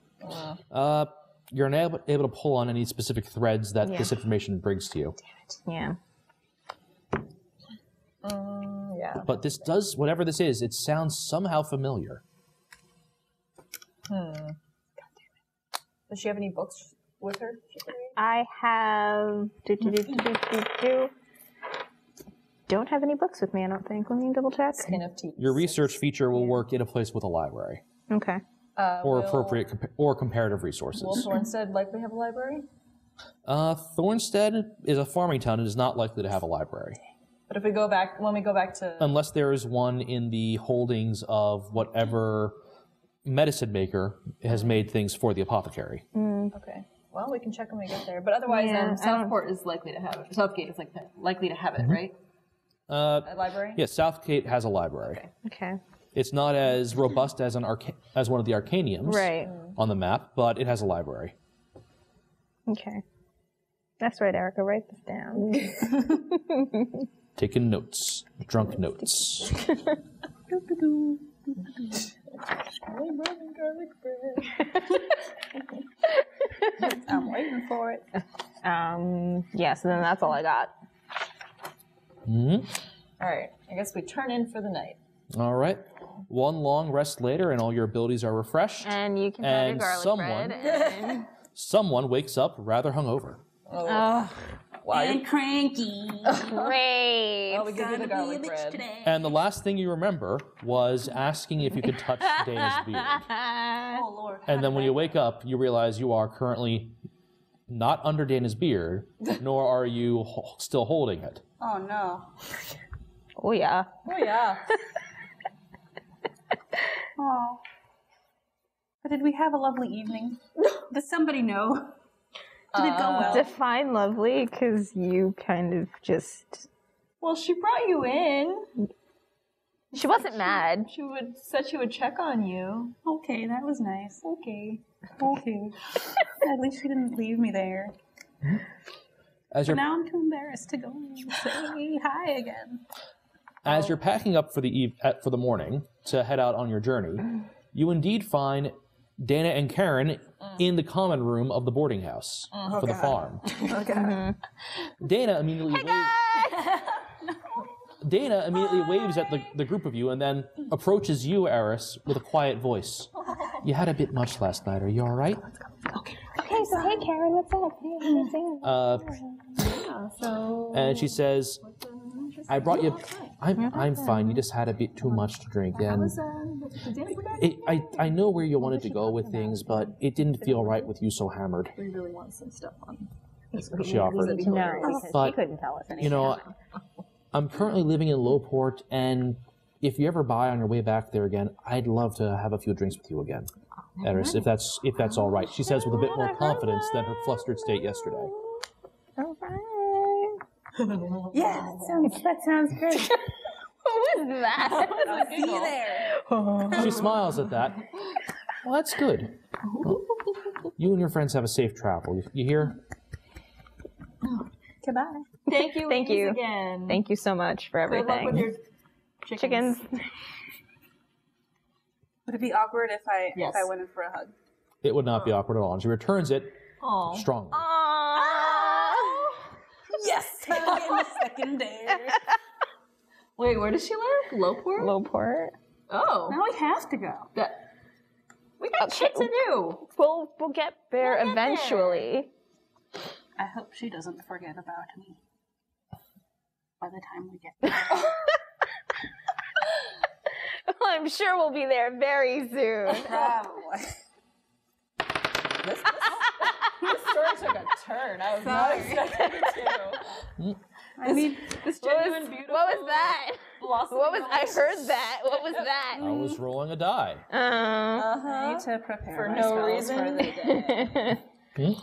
You're not able to pull on any specific threads that this information brings to you. Yeah. Yeah. But this does, whatever this is, it sounds somehow familiar. God damn it. Does she have any books with her? I have... Don't have any books with me, I don't think. Let me double check. Skin of teeth. Your research feature will work in a place with a library. Okay. Or appropriate or comparative resources. Will Thornstead likely have a library? Thornstead is a farming town and is not likely to have a library. But if we go back, when we go back to... Unless there is one in the holdings of whatever medicine maker has made things for the apothecary. Okay. Well, we can check when we get there. But otherwise, Southport is likely to have it. Southgate is likely to have it, right? A library? Yes, Southgate has a library. Okay. It's not as robust as as one of the Arcaniums Right. on the map, but it has a library. Okay. That's right, Erica. Write this down. Taking notes. Drunk notes. I'm waiting for it. Yeah, so then that's all I got. All right. I guess we turn in for the night. All right. One long rest later, and all your abilities are refreshed. And you can have your And garlic someone- bread. And... Someone wakes up rather hungover. Why? And cranky. Great. Oh, we give you the garlic bread. Today. And the last thing you remember was asking if you could touch Dana's beard. Oh, Lord. And then when you wake up, you realize you are currently not under Dana's beard, nor are you still holding it. Oh, no. Oh, yeah. Oh, yeah. Oh. But did we have a lovely evening? Does somebody know? Did it go well? Define lovely, because you kind of just... Well, she brought you in. She wasn't mad. She said she would check on you. Okay, that was nice. Okay. Okay. At least she didn't leave me there. As But you're, now I'm too embarrassed to go and say hi again. as you're packing up for the morning to head out on your journey, you indeed find Dana and Karen in the common room of the boarding house for the farm. Dana immediately waves at the group of you and then approaches you, Eris, with a quiet voice. You had a bit much last night. Are you all right? Okay, so hey, Karen, what's up? Hey, And she says, I brought you... I'm fine. You just had a bit too much to drink. And I know where you wanted to go with things, but it didn't feel right with you so hammered. We really want some stuff on. She offered. No, because But, she couldn't tell us anything. You know, I'm currently living in Lowport, and if you ever buy on your way back there again, I'd love to have a few drinks with you again, Eris, if that's all right. She says with a bit more confidence than her flustered state yesterday. All right. Yeah, that sounds great. What was that? See you there. She smiles at that. Well, that's good. Well, you and your friends have a safe travel. You hear? Goodbye. Thank you. Thank you. Again. Thank you so much for Good luck with everything. your Chickens. Would it be awkward if I Yes. went in for a hug? It would not be awkward at all. And she returns it Aw. strongly. Yes! Hug in the second dare. Wait, where does she live? Lowport? Lowport. Oh. Now we have to go. We got shit to do. We'll get there We'll get there. eventually. I hope she doesn't forget about me by the time we get there. I'm sure we'll be there very soon. Probably. This story took a turn. I was not expecting it to. I mean, This genuine, beautiful. What was that? Blossom. I heard that. What was that? I was rolling a die. I need to prepare For my no spells reason. for the day.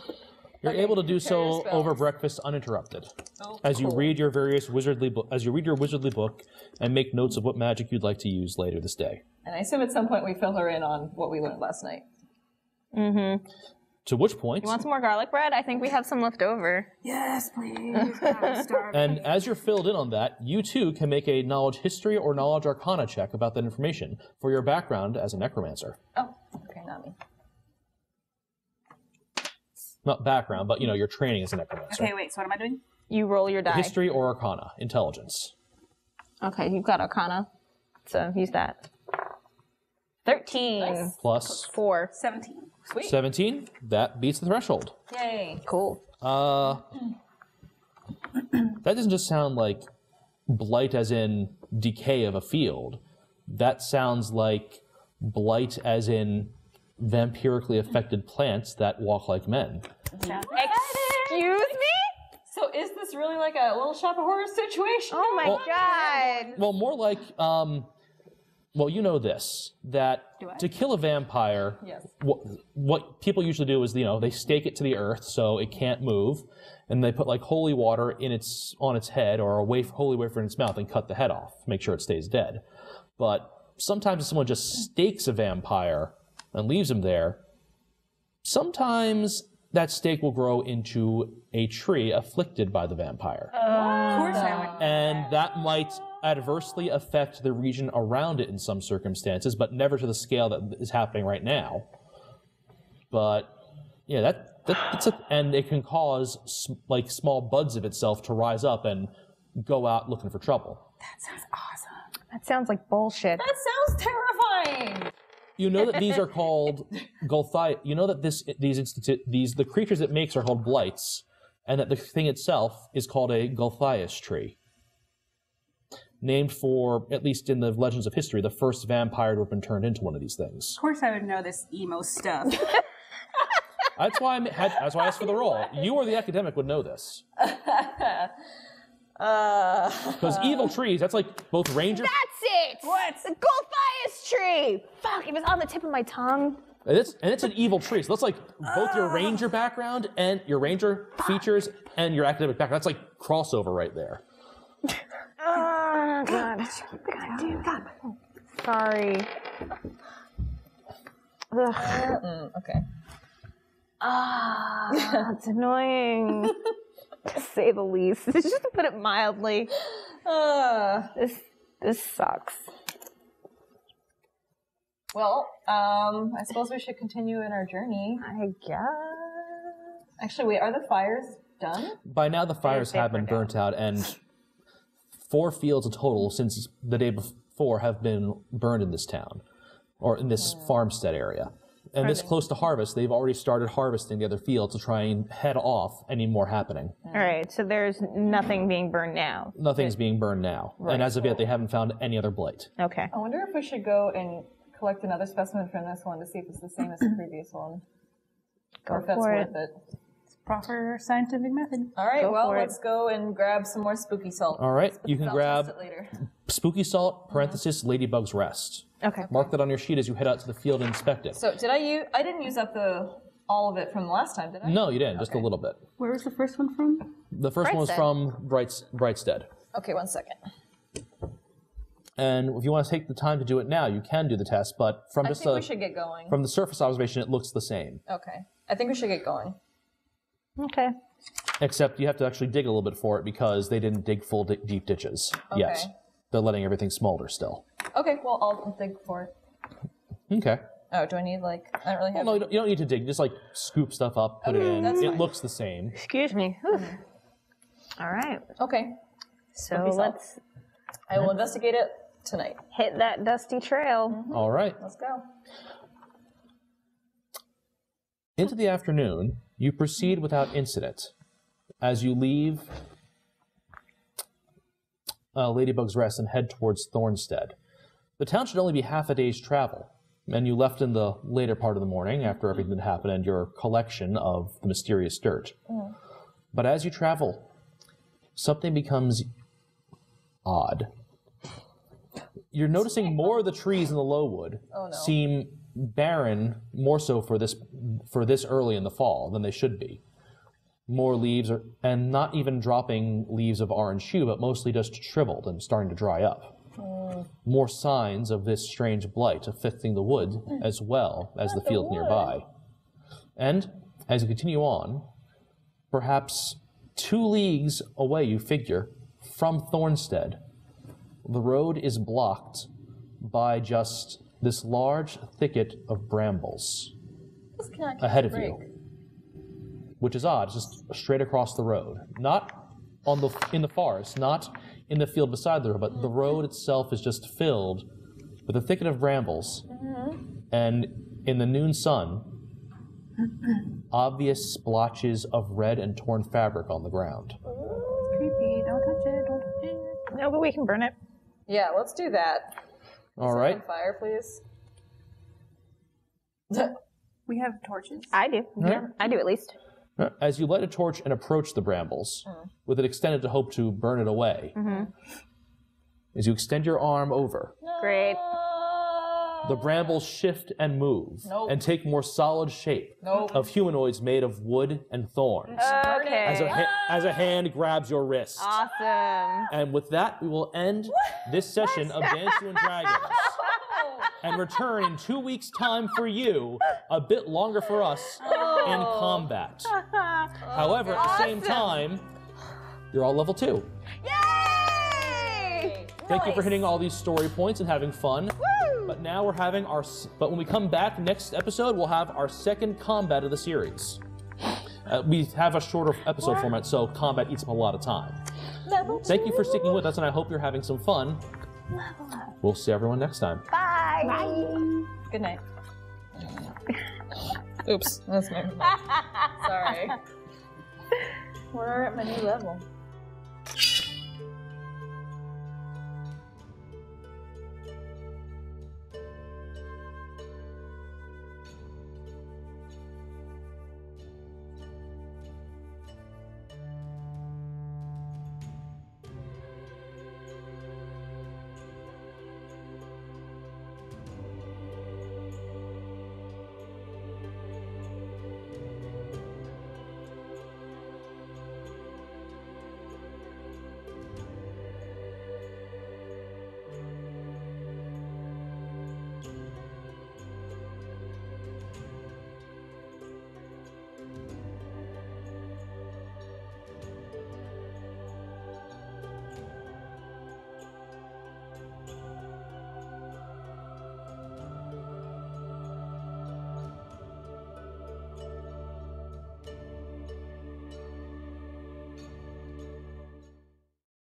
You're able to do your so spells. over breakfast uninterrupted, Oh, as you cool. read your various wizardly your wizardly book and make notes of what magic you'd like to use later this day. And I assume at some point we fill her in on what we learned last night. To which point, You want some more garlic bread? I think we have some left over. Yes, please. I'm starving. and as you're filled in on that, you too can make a knowledge history or knowledge arcana check about that information for your background as a necromancer. Oh, okay, not me. Not background, but your training as a necromancer. Okay, wait, so what am I doing? You roll your die. History or arcana, intelligence. Okay, you've got Arcana. So use that. 13. Nice. Plus 4. 17. Sweet. 17, that beats the threshold. Yay. Cool. That doesn't just sound like blight as in decay of a field. That sounds like blight as in vampirically affected plants that walk like men. Excuse me? So is this really like a Little Shop of Horrors situation? Oh my god. Well, more like, well, you know this, that to kill a vampire, Yes. what people usually do is, they stake it to the earth so it can't move, and they put like holy water on its head or holy wafer in its mouth and cut the head off, make sure it stays dead. But sometimes if someone just stakes a vampire and leaves him there, sometimes that stake will grow into a tree afflicted by the vampire. Of course I would. And that might adversely affect the region around it in some circumstances, but never to the scale that is happening right now. But yeah, and it can cause like small buds of itself to rise up and go out looking for trouble. That sounds awesome. That sounds like bullshit. That sounds terrifying. You know that these are called Gulthi. You know that the creatures it makes are called blights, and that the thing itself is called a Gulthias tree. Named for, at least in the legends of history, the first vampire to have been turned into one of these things. Of course I would know this emo stuff. That's why I asked for the role. You or the academic would know this. Because evil trees, that's like both ranger... That's it! What? The Gulthias tree! Fuck, it was on the tip of my tongue. And it's an evil tree. So that's like both your ranger background and your ranger features and your academic background. That's like crossover right there. Oh, God. God damn. God. Sorry. Okay. It's annoying. To say the least. Just to put it mildly. This sucks. Well, I suppose we should continue in our journey. I guess. Actually, wait, are the fires done? By now, the fires have been burnt out, and 4 fields in total since the day before have been burned in this town, or in this farmstead area. And this close to harvest, they've already started harvesting the other fields to try and head off any more happening. All right, so there's nothing being burned now. Nothing's being burned now. Right. And as of yet, they haven't found any other blight. Okay. I wonder if we should go and collect another specimen from this one to see if it's the same as the previous one. Or if that's worth it. Proper scientific method. All right, well, let's go and grab some more spooky salt. All right, you can grab test it later. spooky salt, parenthesis, Ladybug's Rest. Okay. Mark that on your sheet as you head out to the field and inspect it. So, I didn't use up all of it from the last time, did I? No, you didn't, just a little bit. Where was the first one from? The first one was from Brightstead. Okay, 1 second. And if you want to take the time to do it now, you can do the test, but from I think we should get going. From the surface observation, it looks the same. Okay. I think we should get going. Okay. Except you have to actually dig a little bit for it because they didn't dig full deep ditches yet. They're letting everything smolder still. Okay, well, I'll dig for it. Okay. Oh, do I need, I don't really have... Well, no, you don't need to dig. Just, scoop stuff up, put it in. That's It fine. looks the same. Excuse me. All right. Okay. So let's I will investigate it tonight. hit that dusty trail. All right. Let's go. Into the afternoon, you proceed without incident. As you leave Ladybug's Rest and head towards Thornstead. The town should only be half a day's travel, and you left in the later part of the morning after everything had happened and your collection of the mysterious dirt. But as you travel, something becomes odd. You're noticing more of the trees in the Lowwood seem barren, more so for this early in the fall than they should be. More leaves, and not even dropping leaves of orange hue, but mostly just shriveled and starting to dry up. More signs of this strange blight affecting the wood as well as the field nearby. And as you continue on, perhaps 2 leagues away, you figure, from Thornstead, the road is blocked by just this large thicket of brambles ahead of you. Which is odd, it's just straight across the road. Not in the forest, not in the field beside the road, but the road itself is just filled with a thicket of brambles. And in the noon sun, obvious splotches of red and torn fabric on the ground. Creepy. Don't touch it. Don't touch it. No, but we can burn it. Yeah, let's do that. All right. On fire, please. We have torches. I do. Yeah, I do at least. As you light a torch and approach the brambles, with it extended to hope to burn it away, as you extend your arm over, Great. the brambles shift and move and take more solid shape of humanoids made of wood and thorns. Okay. As a hand grabs your wrist. Awesome. And with that, we will end this session of Dansu and Dragons. And return in 2 weeks' time for you, a bit longer for us in combat. However, at the same time, you're all level 2. Yay! Thank you for hitting all these story points and having fun. Woo! But now we're having but when we come back next episode, we'll have our second combat of the series. We have a shorter episode format, so combat eats up a lot of time. Thank you for sticking with us, and I hope you're having some fun. We'll see everyone next time. Bye. Good night. Oops, that's my Sorry. We're at my new level.